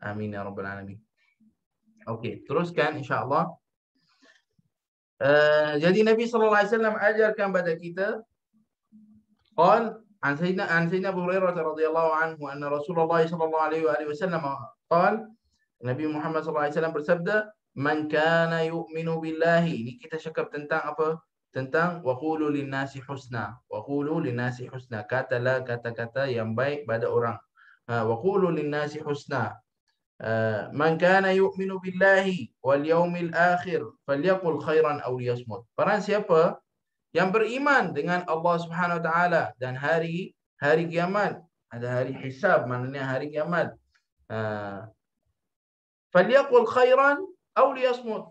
Amin ya rabbal alamin. Okey, teruskan insya-Allah. Jadi Nabi sallallahu alaihi wasallam ajarkan pada kita, qal عن سيدنا أبو هريرة رضي الله عنه أن رسول الله صلى الله عليه وآله وسلم قال, Nabi Muhammad SAW bersabda, man kana yu'minu billahi. Ini kita cakap tentang apa? Tentang waqulu linnasi husna. Waqulu linnasi husna. Katalah kata-kata yang baik pada orang. Waqulu linnasi husna. Man kana yu'minu billahi wal yawmil akhir falyaqul khairan aw liyasmut. Barang siapa yang beriman dengan Allah Subhanahu wa taala dan hari kiamat, Ada hari hisab, maknanya hari kiamat. Falyaqul khairan aw liyasmut.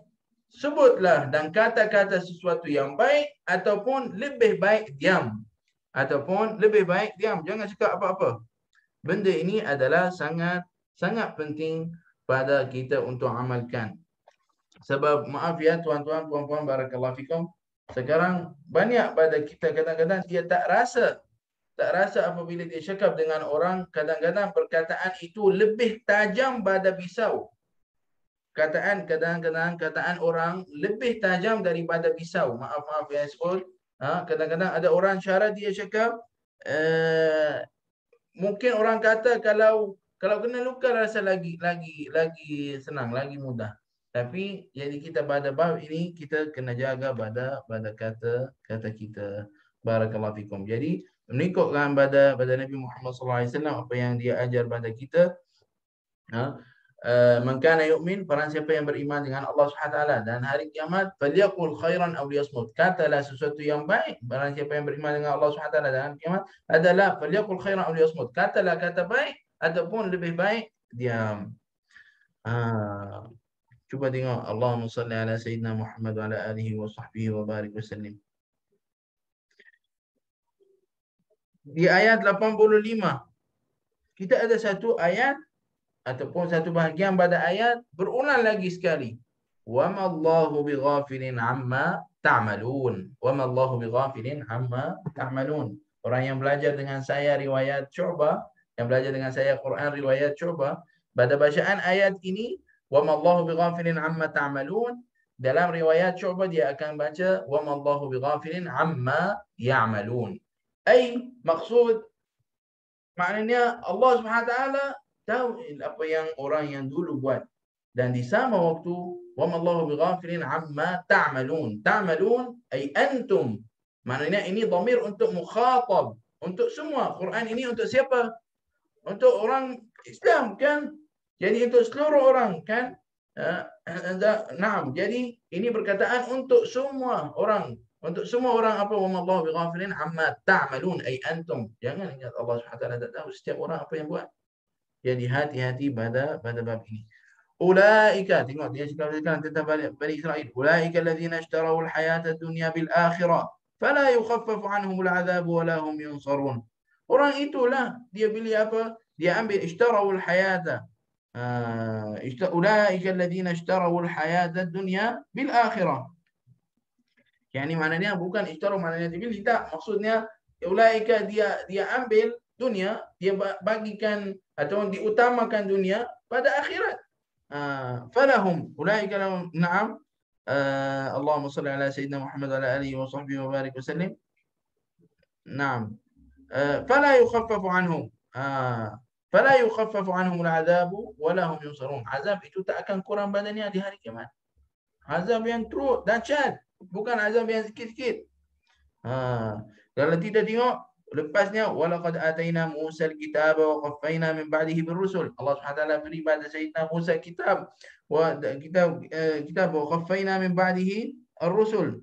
Sebutlah dan kata-kata sesuatu yang baik ataupun lebih baik diam. Ataupun lebih baik diam. Jangan cakap apa-apa. Benda ini adalah sangat penting pada kita untuk amalkan. Sebab maaf ya tuan-tuan, puan-puan, barakallahu fikum. Sekarang banyak pada kita kadang-kadang dia tak rasa apabila dia cakap dengan orang, kadang-kadang perkataan itu lebih tajam pada pisau. Kadang-kadang kataan orang lebih tajam daripada pisau. Maaf ya sebut. Kadang-kadang ada orang cara dia cakap, mungkin orang kata kalau kena luka rasa lagi senang, lagi mudah. Tapi jadi kita pada bab ini kita kena jaga pada kata kita. Barakallahu fikum. Jadi mengikutkan pada Nabi Muhammad SAW apa yang dia ajar pada kita. Man kana yu'min, barang siapa yang beriman dengan Allah SWT dan hari kiamat, falyaqul khairan aw liyasmut. Katalah sesuatu yang baik. Barang siapa yang beriman dengan Allah SWT dan hari kiamat adalah falyaqul khairan aw liyasmut. Katalah kata baik ataupun lebih baik diam. Cuba tengok, Allahumma salli ala sayyidina Muhammad wa ala alihi wa sahbihi wa barik wa sallim. Di ayat 85 kita ada satu ayat ataupun satu bahagian pada ayat berulang lagi sekali. Wa ma Allahu bighafilin amma ta'malun. Wa ma Allahu bighafilin amma ta'malun. Orang yang belajar dengan saya riwayat Syu'bah, yang belajar dengan saya Quran riwayat Syu'bah, pada bacaan ayat ini wa ma Allahu bighafilin amma ta'malun, dalam riwayat Syu'bah dia akan baca wa ma Allahu bighafilin amma ya'malun. Ai maksud, maknanya Allah Subhanahu wa taala tahu apa yang orang yang dulu buat, dan di sama waktu wa mallahu bighafilin amma ta'malun. Ta'malun ay antum, maknanya ini dhamir untuk mukhatab, untuk semua. Quran ini untuk siapa? Untuk orang Islam kan? Jadi untuk seluruh orang kan? Naam. Jadi ini perkataan untuk semua orang. Untuk semua orang apa? Wa mallahu bighafilin amma ta'malun ay antum. Jangan ingat Allah Subhanahu wa taala tak tahu setiap orang apa yang buat. Jadi hati-hati pada bab ini. Ulaika, tengok dia cakap tentang Bani Israel. Ulaika alladzina ishtarawul hayata dunya bil akhirah fala yukhaffafu anhumul adhab wa la hum yunsarun. Orang itulah dia pilih apa? Dia ambil ishtarawul hayata. Ulaika alladzina ishtarawul hayata dunya bil akhirah. Yani maknanya bukan ishtaraw maknanya dia pilih, tak. Maksudnya ulaika dia ambil dunia, dia bagikan atau diutamakan dunia pada akhirat. Falahum ulaika lahum, na'am. Allahumma salli ala sayyidina Muhammad wa ala alihi wa sahbihi wa barik wa sallim. Na'am. Fala yukhaffafu anhum. Fala yukhaffafu anhum al-'adab wa lahum yunsarun. Azab itu tak akan kurang badannya di hari kiamat. Azab yang teruk, dahsyat, bukan azab yang sikit-sikit. Kalau tidak tengok lepasnya, walaqad ataina Musa al-kitaba wa qaffayna min ba'dihi bir-rusul. Allah Subhanahu wa taala beri pada Sayyidina Musa kitab wa qaffayna min ba'dihi ar-rusul.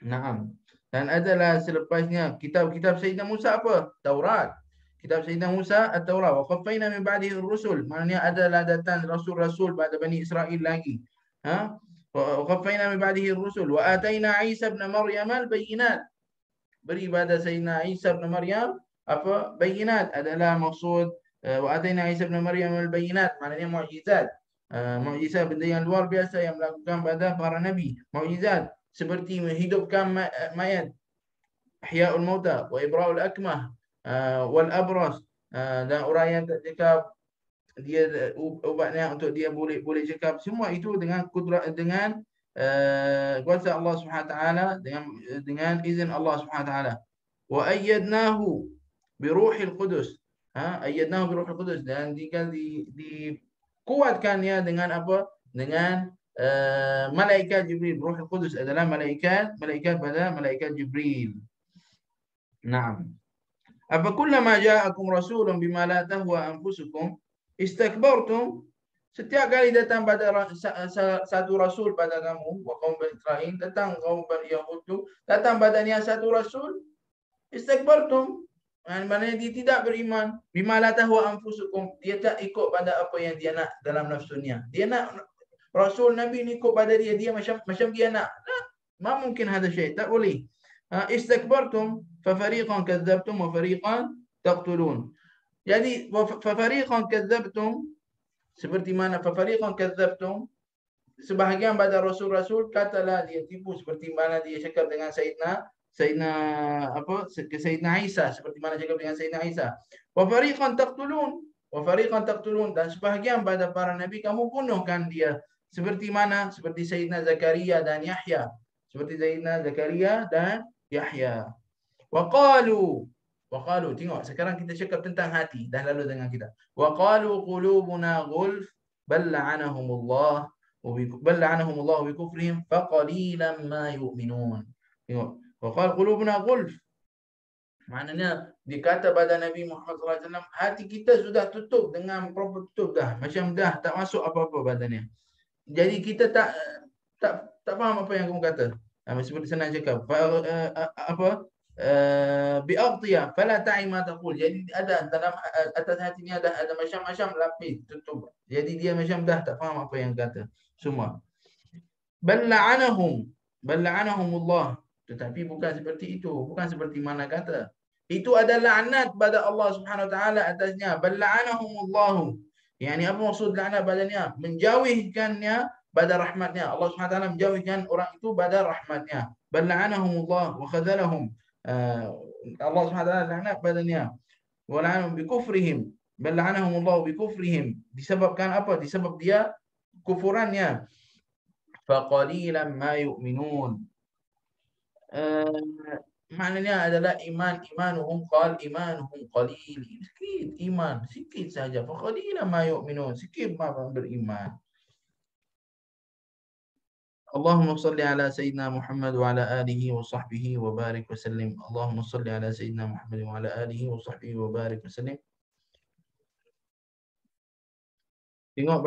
Naam. Dan adalah selepasnya kitab Sayyidina Musa apa? Taurat. Kitab Sayyidina Musa at-Taurat. Wa qaffayna min ba'dihi ar-rusul. Maknanya adalah datang rasul-rasul pada Bani Israel lagi. Wa qaffayna min ba'dihi ar-rusul wa ataina Isa ibn Maryam al-bayyinat. Beri pada Sayyidina Isa bin Maryam apa? Bayinat adalah maksud wa ataina Isa bin Maryam al-bayinat, maknanya mukjizat. Mukjizat benda yang luar biasa yang melakukan pada para nabi. Mukjizat seperti menghidupkan mayat, ihya'ul mauta wa ibra'ul akmah wal abras, dan orang yang tak cakap dia ubatnya untuk dia boleh cakap, semua itu dengan kudrat, dengan kuasa Allah Subhanahu wa taala, dengan izin Allah Subhanahu wa taala. Wa ayyadnahu bi ruhil qudus. Ayyadnahu bi ruhil qudus, dan dikuatkan ya dengan apa? Dengan malaikat Jibril. Ruhul Qudus adalah malaikat pada malaikat Jibril. Naam. Apa kullama ja'akum rasulun bima la tahwa anfusukum istakbartum. Setiap kali datang pada satu rasul pada kamu, wa kaum Bani Israil, datang kaum Bani Yahud tu, datang padanya satu rasul, istakbartum, Maknanya dia tidak beriman. Bima la tahwa anfusukum. Dia tak ikut pada apa yang dia nak dalam nafsunya. Dia nak Rasul Nabi ni ikut pada dia. Dia macam dia nak. Ma mungkin hada syai'. Tak boleh. Istakbartum fafariqan kadzabtum wa fariqan taqtulun. Jadi fafariqan kadzabtum, seperti mana fafariqan kadzabtum, sebahagian pada rasul-rasul katalah dia tipu, seperti mana dia cakap dengan Sayyidina Isa, seperti mana cakap dengan Sayyidina Isa. Wa fariqan taqtulun, dan sebahagian pada para nabi kamu bunuhkan dia, seperti mana? Seperti Sayyidina Zakaria dan Yahya. Seperti Sayyidina Zakaria dan Yahya. Wa qalu, tengok sekarang kita cakap tentang hati, dah lalu dengan kita. Wa qalu qulubuna ghulf bal la'anahumullah bi kufrihim faqalilan ma yu'minun. Tengok, wa qalu qulubuna ghulf. Maknanya dikata pada Nabi Muhammad SAW, hati kita sudah tutup dengan proper tutup dah, macam dah tak masuk apa-apa badannya. Jadi kita tak faham apa yang kamu kata. Seperti senang cakap bi'aqtiya fala ta'i ma taqul. Jadi ada dalam atas hati ni ada macam-macam lapis tutup. Jadi dia macam dah tak faham apa yang kata semua. Bal la'anahumullah. Tetapi bukan seperti itu, bukan seperti mana kata. Itu adalah laknat pada Allah Subhanahu wa taala atasnya. Bal la'anahumullah. Yani apa maksud laknat badannya? Menjauhkannya pada rahmatnya. Allah Subhanahu wa taala menjauhkan orang itu pada rahmatnya. Bal la'anahumullah wa khadhalahum. Allah Subhanahu wa taala laknat badannya. Wa la'anahum bi kufrihim. Bal la'anahumullah bi kufrihim. Disebabkan apa? Disebab dia kufurannya. Faqalilan ma yu'minun. Maknanya adalah imanuhum qalil. Sikit iman, sikit saja. Faqalilan ma yu'minun. Sikit beriman. Allahumma salli ala Sayyidina Muhammad wa ala alihi wa sahbihi wa barik wa sallim. Allahumma salli ala Sayyidina Muhammad wa ala alihi wa sahbihi wa barik wa sallim. Tengok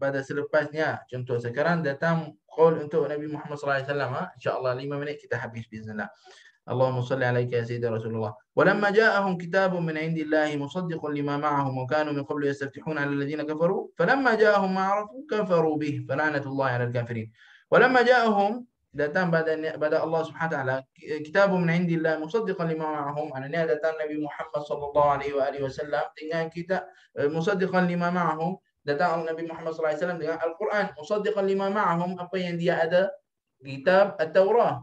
pada selepasnya. Contoh sekarang datang qaul untuk Nabi Muhammad SAW. InsyaAllah 5 minit kita habis bismillah. اللهم صل عليك يا سيدي رسول الله. ولما جاءهم كتاب من عند الله مصدق لما معهم وكانوا من قبل يستفتحون على الذين كفروا فلما جاءهم ما عرفوا كفروا به فلعنة الله على الكافرين. ولما جاءهم, datang pada Allah Subhanahu wa taala kitab min indillah musaddiqan lima ma'ahum. Maknanya datang Nabi Muhammad sallallahu alaihi wasallam dengan kitab musaddiqan lima ma'ahum. Datang Nabi Muhammad sallallahu alaihi wasallam dengan Al-Quran musaddiqan lima ma'ahum, apa yang dia ada, kitab At-Taurah.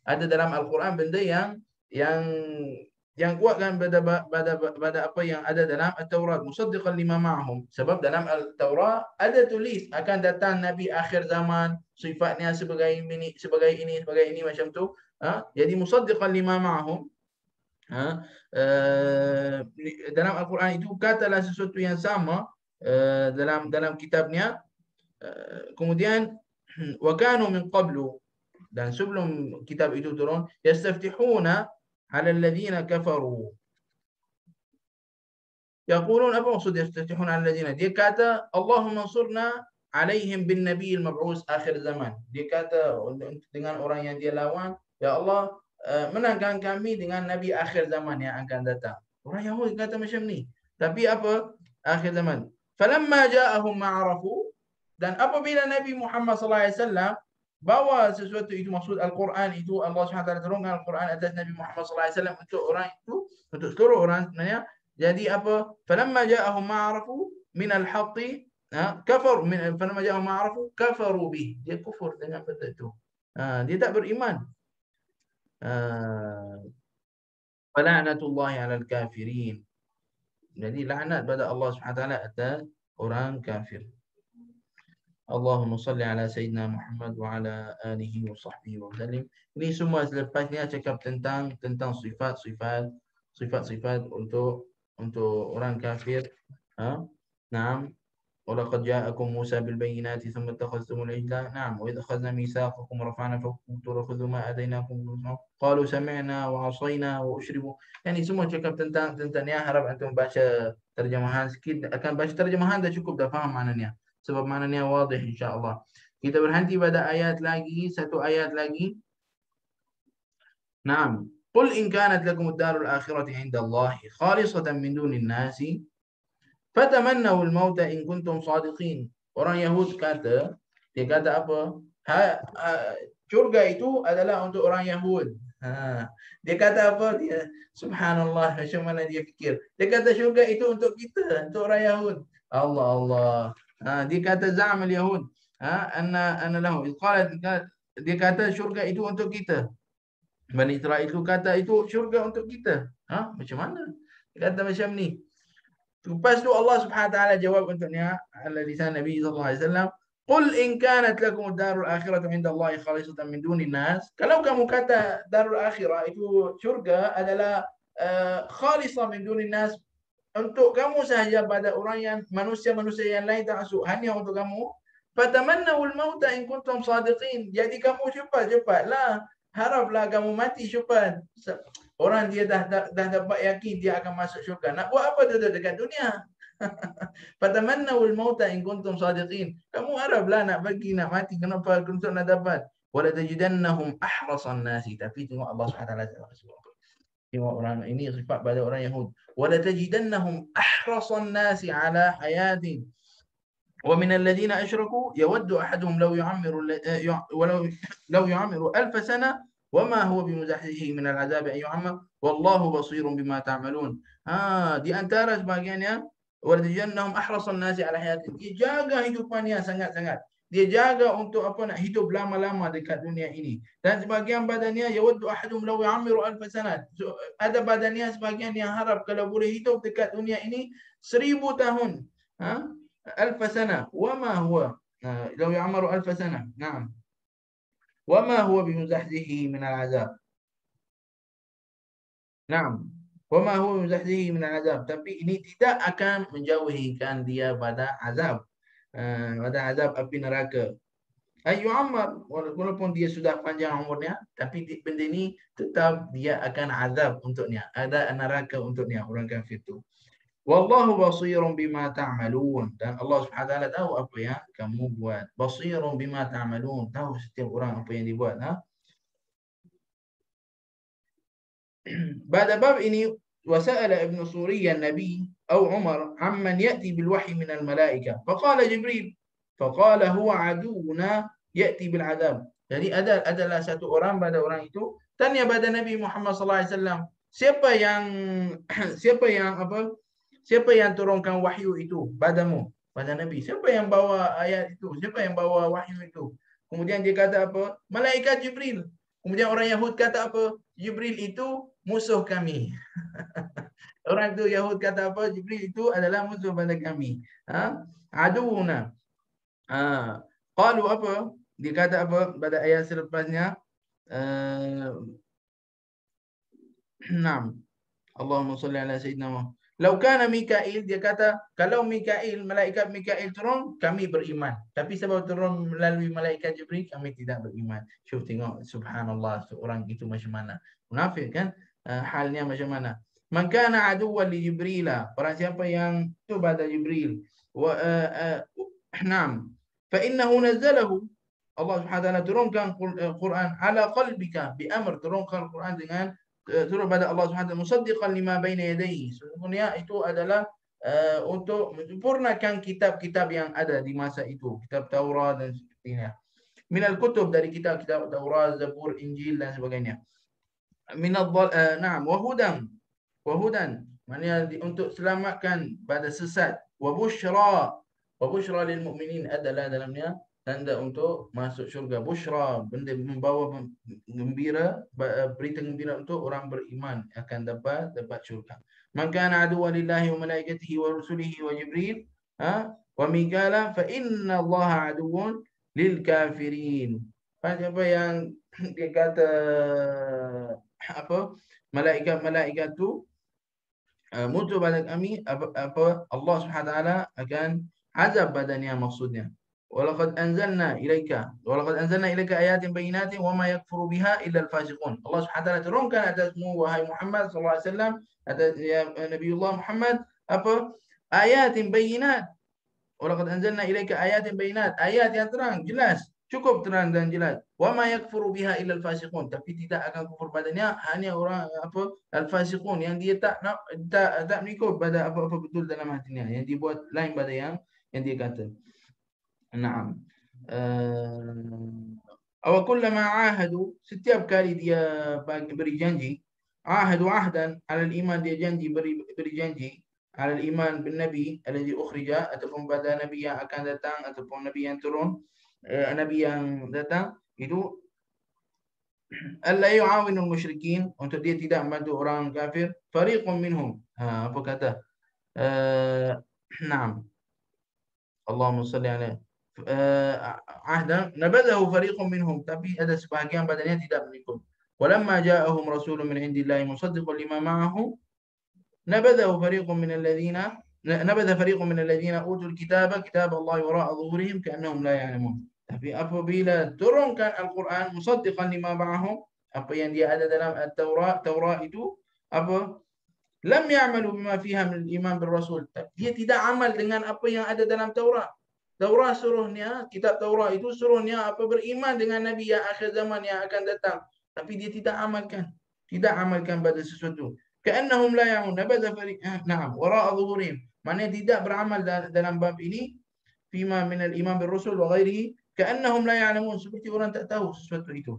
Ada dalam Al-Quran benda yang kuatkan pada apa yang ada dalam At-Taurat. Musaddiqan lima ma'ahum. Sebab dalam Al-Taurat ada tulis akan datang Nabi akhir zaman, sifatnya sebagai ini macam tu. Jadi musaddiqan lima ma'ahum. Dalam Al-Quran itu katalah sesuatu yang sama dalam kitabnya. Kemudian wa kanu min qablu, dan sebelum kitab itu turun, yastaftihuna ala alladhina kafaru. Yaqulun, apa maksud yastaftihuna ala alladhina? Dia kata Allahumma ansurna alaihim bin nabiyil mab'us akhir zaman. Dia kata dengan orang yang dia lawan, ya Allah, menangkan kami dengan nabi akhir zaman yang akan datang. Orang Yahudi kata macam ni. Tapi apa? Akhir zaman. Falamma ja'ahum ma'arafu, dan apabila Nabi Muhammad SAW bawa sesuatu itu, maksud Al-Quran itu, Allah SWT turunkan Al-Quran atas Nabi Muhammad SAW untuk orang itu, untuk seluruh orang sebenarnya. Jadi apa? Falamma ja'ahum ma'arafu min al-haqqi kafar min falamma ja'ahum ma'arafu kafaru bih. Dia kufur dengan benda itu. Dia tak beriman. Fala'natullahi 'alal kafirin. Jadi laknat pada Allah SWT atas orang kafir. Allahumma salli ala Sayyidina Muhammad wa ala alihi wa sahbihi wa sallim. Ini semua selepasnya cakap tentang sifat-sifat untuk orang kafir. Naam. Walaqad ja'akum Musa bil bayyinati thumma ittakhadhtumul ijla. Naam. Wa idh akhadna mitsaqakum wa rafa'na fawqakum at-tura khudhu ma atainakum qalu sami'na wa 'asayna wa ushribu. Yani semua cakap tentang ya. Harap antum baca terjemahan sikit. Akan baca terjemahan dah cukup, dah faham maknanya. Sebab maknanya wadih insya-Allah. Kita berhenti pada ayat lagi, satu ayat lagi. Naam. Qul in kanat lakum ad-darul akhirati 'inda Allahi khalisatan min dunin nasi fatamannaw al-mauta in kuntum sadiqin. Orang Yahud kata, dia kata apa? Syurga itu adalah untuk orang Yahud. Dia kata apa? Dia subhanallah, macam mana dia fikir. Dia kata syurga itu untuk kita, untuk orang Yahud. Allah Allah. Dia kata za'am al-Yahud. Anna lahu. Dia kata syurga itu untuk kita. Bani Israel itu kata itu syurga untuk kita. Macam mana? Dia kata macam ni. Lepas tu Allah Subhanahu wa taala jawab untuknya ala lisan Nabi sallallahu alaihi wasallam, "Qul in kanat lakum ad-darul akhiratu 'inda Allahi khalisatan min dunin nas." Kalau kamu kata darul akhirah itu syurga adalah khalisah min dunin nas, untuk kamu sahaja, pada orang yang manusia-manusia yang lain tak masuk, hanya untuk kamu. Fatamannawul mauta in kuntum sadiqin. Jadi kamu cepat-cepatlah, haraplah kamu mati cepat. Orang dia dah dapat yakin dia akan masuk syurga. Nak buat apa duduk dekat dunia? Fatamannawul mauta in kuntum sadiqin. Kamu haraplah nak pergi, nak mati. Kenapa? Untuk nak dapat. Wala tajidannahum ahrasan nasi. Tapi tengok Allah SWT. Tengok orang ini sifat pada orang Yahud. Wala tajidannahum ahrasan nasi ala hayatin. ومن الذين أشركوا يود أحدهم لو يعمر ألف سنة وما هو بمزحزحه من العذاب أن يعمر والله بصير بما تعملون. Di antara sebagiannya وَلَتَجِدَنَّهُمْ أَحْرَصَ النَّاسِ عَلَى حَيَاتِهِمْ. Dia jaga hidupannya sangat-sangat. Dia jaga untuk nak hidup lama-lama dekat dunia ini. Dan sebagian badannya يَوَدُّ أَحَدُهُمْ لَوْ يَعَمِّرُ أَلْفَ سَنَةٍ. Ada badannya sebagian yang harap kalau boleh hidup dekat dunia ini 1000 tahun. ألف سنة وما هو لو يعمر ألف سنة. نعم. وما هو بمزحزحه من العذاب. نعم. وما هو بمزحزحه من العذاب. Tapi ini tidak akan menjauhikan dia pada azab. Pada azab api neraka. Ayu Ammar, walaupun dia sudah panjang umurnya, tapi benda ini tetap dia akan azab untuknya. Ada neraka untuknya orang kafir itu. Wallahu basirun bima ta'malun. Dan Allah Subhanahu wa taala tahu apa yang kamu buat. Basirun bima ta'malun, tahu setiap orang apa yang dibuat. Pada bab ini wasa'ala Ibn Suriyya Nabi atau Umar amman ya'ti bil wahyi min al malaika. Faqala Jibril. Faqala huwa aduuna ya'ti bil adab. Jadi adalah satu orang pada orang itu tanya pada Nabi Muhammad sallallahu alaihi wasallam, siapa yang turunkan wahyu itu padamu, pada Nabi? Siapa yang bawa ayat itu? Siapa yang bawa wahyu itu? Kemudian dia kata apa? Malaikat Jibril. Kemudian orang Yahud kata apa? Jibril itu musuh kami. Orang itu Yahud kata apa? Jibril itu adalah musuh pada kami. Aduuna. Qalu apa? Dia kata apa pada ayat selepasnya? Naam. Allahumma salli ala sayyidina Muhammad. Lau kana Mikail, dia kata, kalau Mikail, malaikat Mikail turun, kami beriman. Tapi sebab turun melalui malaikat Jibril, kami tidak beriman. Syuf, tengok, subhanallah, seorang itu macam mana. Munafik kan? Halnya macam mana. Man kana aduwwan li Jibrila, orang siapa yang itu pada Jibril. Naam. Fa innahu nazzalahu. Allah Subhanahu wa taala turunkan Quran ala qalbika bi amr, turunkan Quran dengan turun pada Allah Subhanahu wa taala musaddiqan lima baina yadayhi. Sesungguhnya itu adalah untuk menyempurnakan kitab-kitab yang ada di masa itu, kitab Taurat dan sebagainya. Minal kutub, dari kitab-kitab Taurat, Zabur, Injil dan sebagainya. Na'am, wa hudan, maknanya untuk selamatkan pada sesat. Wa bushra lil mu'minin, adalah dalamnya tanda untuk masuk syurga. Bushra, benda membawa gembira, berita gembira untuk orang beriman akan dapat syurga. Man kana aduwwan lillahi wa malaikatihi wa rusulihi wa Jibril wa Mikala fa inna Allaha aduwwun lil kafirin. Apa yang dia kata apa? Malaikat tu muncul pada kami, apa Allah Subhanahu wa taala akan azab badannya, maksudnya. Walaqad anzalna ilaika ayatin bayyinatin wama yakfuru biha illa al-fasiqun. Allah Subhanahu wa taala turunkan atasmu wahai Muhammad sallallahu alaihi wasallam, atas ya Nabiullah Muhammad, apa? Ayatin bayyinat. Walaqad anzalna ilaika ayatin bayyinat, ayat yang terang jelas. cukup terang dan jelas. Wa ma yakfuru biha illa al-fasiqun, tapi tidak akan kufur padanya hanya orang apa al-fasiqun, yang dia tak nak tak mengikut pada apa-apa betul dalam hatinya, yang dibuat lain pada yang dia kata. Naam. Aw kullama ahadu, setiap kali dia beri janji, ahadu ahdan ala al-iman, dia janji beri janji ala al-iman bin nabi alladhi ukhrija, ataupun pada nabi yang akan datang ataupun nabi yang turun, nabi yang datang itu, alla yu'awinul musyrikin, untuk dia tidak membantu orang kafir, fariqun minhum, apa kata, naam, Allahumma salli ala ahda nabadahu fariqun minhum, tapi ada sebahagian badannya tidak mengikut. Walamma ja'ahum rasulun min indillahi musaddiqun lima ma'ahum, nabadahu fariqun min alladhina nabadha fariqun min alladhina utul kitaba kitab Allah wara'a dhuhurihim ka'annahum la ya'lamun. Tapi apabila turunkan Al-Quran musaddiqan lima ma'ahum, apa yang dia ada dalam Taurat itu apa? Lam ya'malu bima fiha min al-iman bil rasul, dia tidak amal dengan apa yang ada dalam Taurat. Taurat suruhnya, kitab Taurat itu suruhnya apa? Beriman dengan Nabi yang akhir zaman yang akan datang. Tapi dia tidak amalkan. Tidak amalkan pada sesuatu. Ka'annahum la ya'un nabadha na'am wara'a dhuhurihim. Maknanya tidak beramal dalam bab ini. Fima min al-iman bil rasul wa ghairihi. Ka'annahum la ya'lamun. Seperti orang tak tahu sesuatu itu.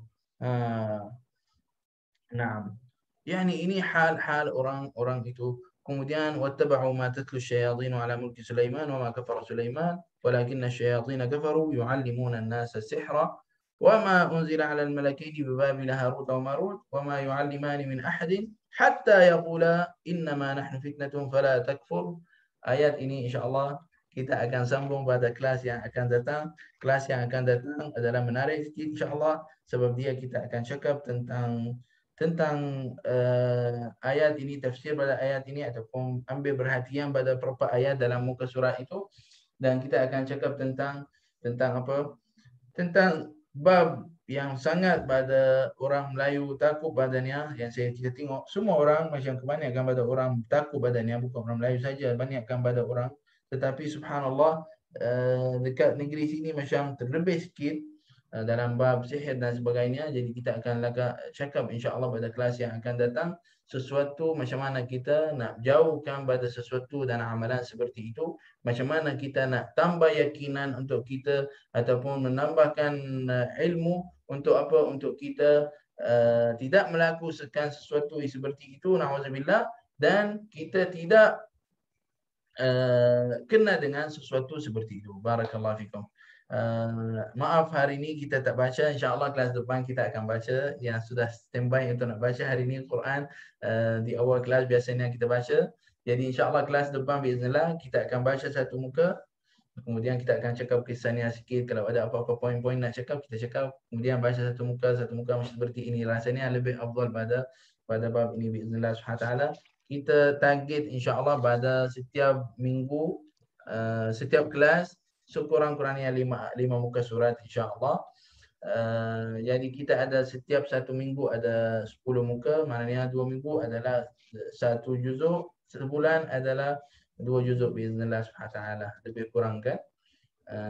Naam. Yani ini hal-hal orang-orang itu. Kemudian wattaba'u ma tatlu asyayatin ala mulki Sulaiman wa ma kafara Sulaiman walakinna asyayatin kafaru yu'allimuna an-nasa as-sihra wa ma unzila 'ala al-malakaini bi Babila Harut wa Marut wa ma yu'allimani min ahadin hatta yaqula innama nahnu fitnatun fala takfur. Ayat ini insyaallah kita akan sambung pada kelas yang akan datang. Kelas yang akan datang adalah menarik sikit insyaallah, sebab dia kita akan cakap tentang ayat ini, tafsir pada ayat ini, ataupun ambil perhatian pada beberapa ayat dalam muka surat itu, dan kita akan cakap tentang apa? Tentang bab yang sangat pada orang Melayu takut badannya, yang kita tengok semua orang macam kebanyakan pada orang takut badannya, bukan orang Melayu saja, banyakkan pada orang, tetapi subhanallah dekat negeri sini macam terlebih sikit dalam bab sihir dan sebagainya. Jadi kita akan cakap insya-Allah pada kelas yang akan datang sesuatu macam mana kita nak jauhkan pada sesuatu dan amalan seperti itu, macam mana kita nak tambah yakinan untuk kita ataupun menambahkan ilmu untuk apa, untuk kita tidak melakukan sesuatu seperti itu, na'udzubillah, dan kita tidak kena dengan sesuatu seperti itu. Barakallahu fikum. Maaf hari ini kita tak baca, insya-Allah kelas depan kita akan baca. Yang sudah standby untuk nak baca hari ini Quran di awal kelas biasanya kita baca. Jadi insya-Allah kelas depan biiznillah kita akan baca satu muka. Kemudian kita akan cakap kisahnya sikit, kalau ada apa-apa poin-poin nak cakap kita cakap, kemudian baca satu muka macam seperti ini. Rasanya lebih afdal pada bab ini biiznillah Subhanahu taala. Kita target insya-Allah pada setiap minggu, setiap kelas sekurang-kurangnya 5 muka surat insya-Allah. Jadi kita ada setiap satu minggu ada 10 muka, maknanya 2 minggu adalah 1 juzuk, sebulan adalah 2 juzuk biiznillah Subhanahu taala. Lebih kurang kan?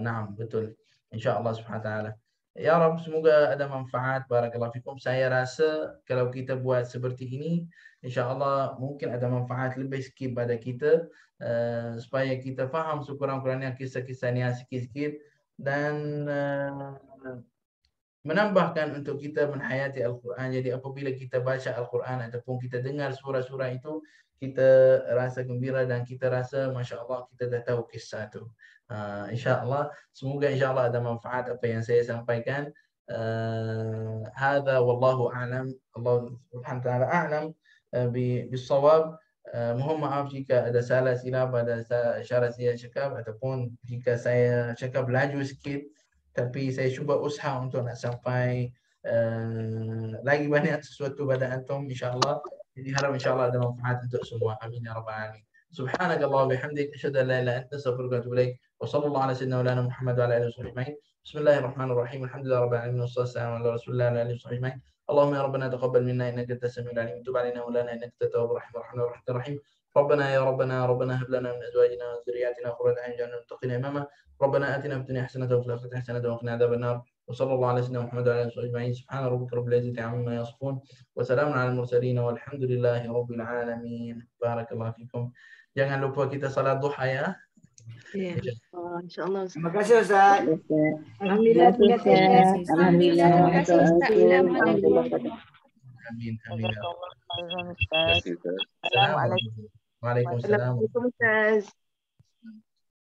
Naam, betul. Insya-Allah Subhanahu taala. Ya Rabb, semoga ada manfaat. Barakallahu fikum. Saya rasa kalau kita buat seperti ini, insya-Allah mungkin ada manfaat lebih sikit pada kita, supaya kita faham sekurang-kurangnya kisah-kisah ni sikit-sikit, dan menambahkan untuk kita menhayati Al-Quran. Jadi apabila kita baca Al-Quran ataupun kita dengar surah-surah itu, kita rasa gembira dan kita rasa Masya Allah kita dah tahu kisah itu. InsyaAllah, semoga insyaAllah ada manfaat apa yang saya sampaikan. Hadha wallahu a'lam. Allah subhanahu wa ta'ala a'lam bisawab. Mohon maaf jika ada salah silap pada syarat saya cakap, ataupun jika saya cakap laju sikit, tapi saya cuba usaha untuk nak sampai lagi banyak sesuatu pada antum insya-Allah. Jadi harap insya-Allah ada manfaat untuk semua. Amin ya rabbal alamin. Subhanakallah wa bihamdik asyhadu an la ilaha illa anta astaghfiruka wa atubu ilaik. Wa sallallahu ala sayyidina wa Muhammad wa ala alihi wasallam. Bismillahirrahmanirrahim. Alhamdulillah rabbil alamin wassalatu wassalamu ala rasulillah wa alihi wasallam. اللهم يا ربنا تقبل منا انك انت السميع العليم وتب علينا مولانا انك انت التواب الرحيم الرحمن الرحيم. ربنا يا ربنا هب لنا من ازواجنا وذرياتنا قرة اعين واجعلنا للمتقين اماما. ربنا آتنا في الدنيا حسنة وفي الآخرة حسنة وقنا عذاب النار. وصلى الله على سيدنا محمد وعلى آله وصحبه أجمعين. سبحان ربك رب العزة عما يصفون وسلام على المرسلين والحمد لله رب العالمين. بارك الله فيكم. Jangan lupa kita salat duha ya. Ya. InsyaAllah. Terima kasih Ustaz. Alhamdulillah. Terima kasih Ustaz. Alhamdulillah. Terima kasih Ustaz. Assalamualaikum. Amin. Amin. Terima kasih Ustaz. Assalamualaikum. Waalaikumsalam. Assalamualaikum Ustaz.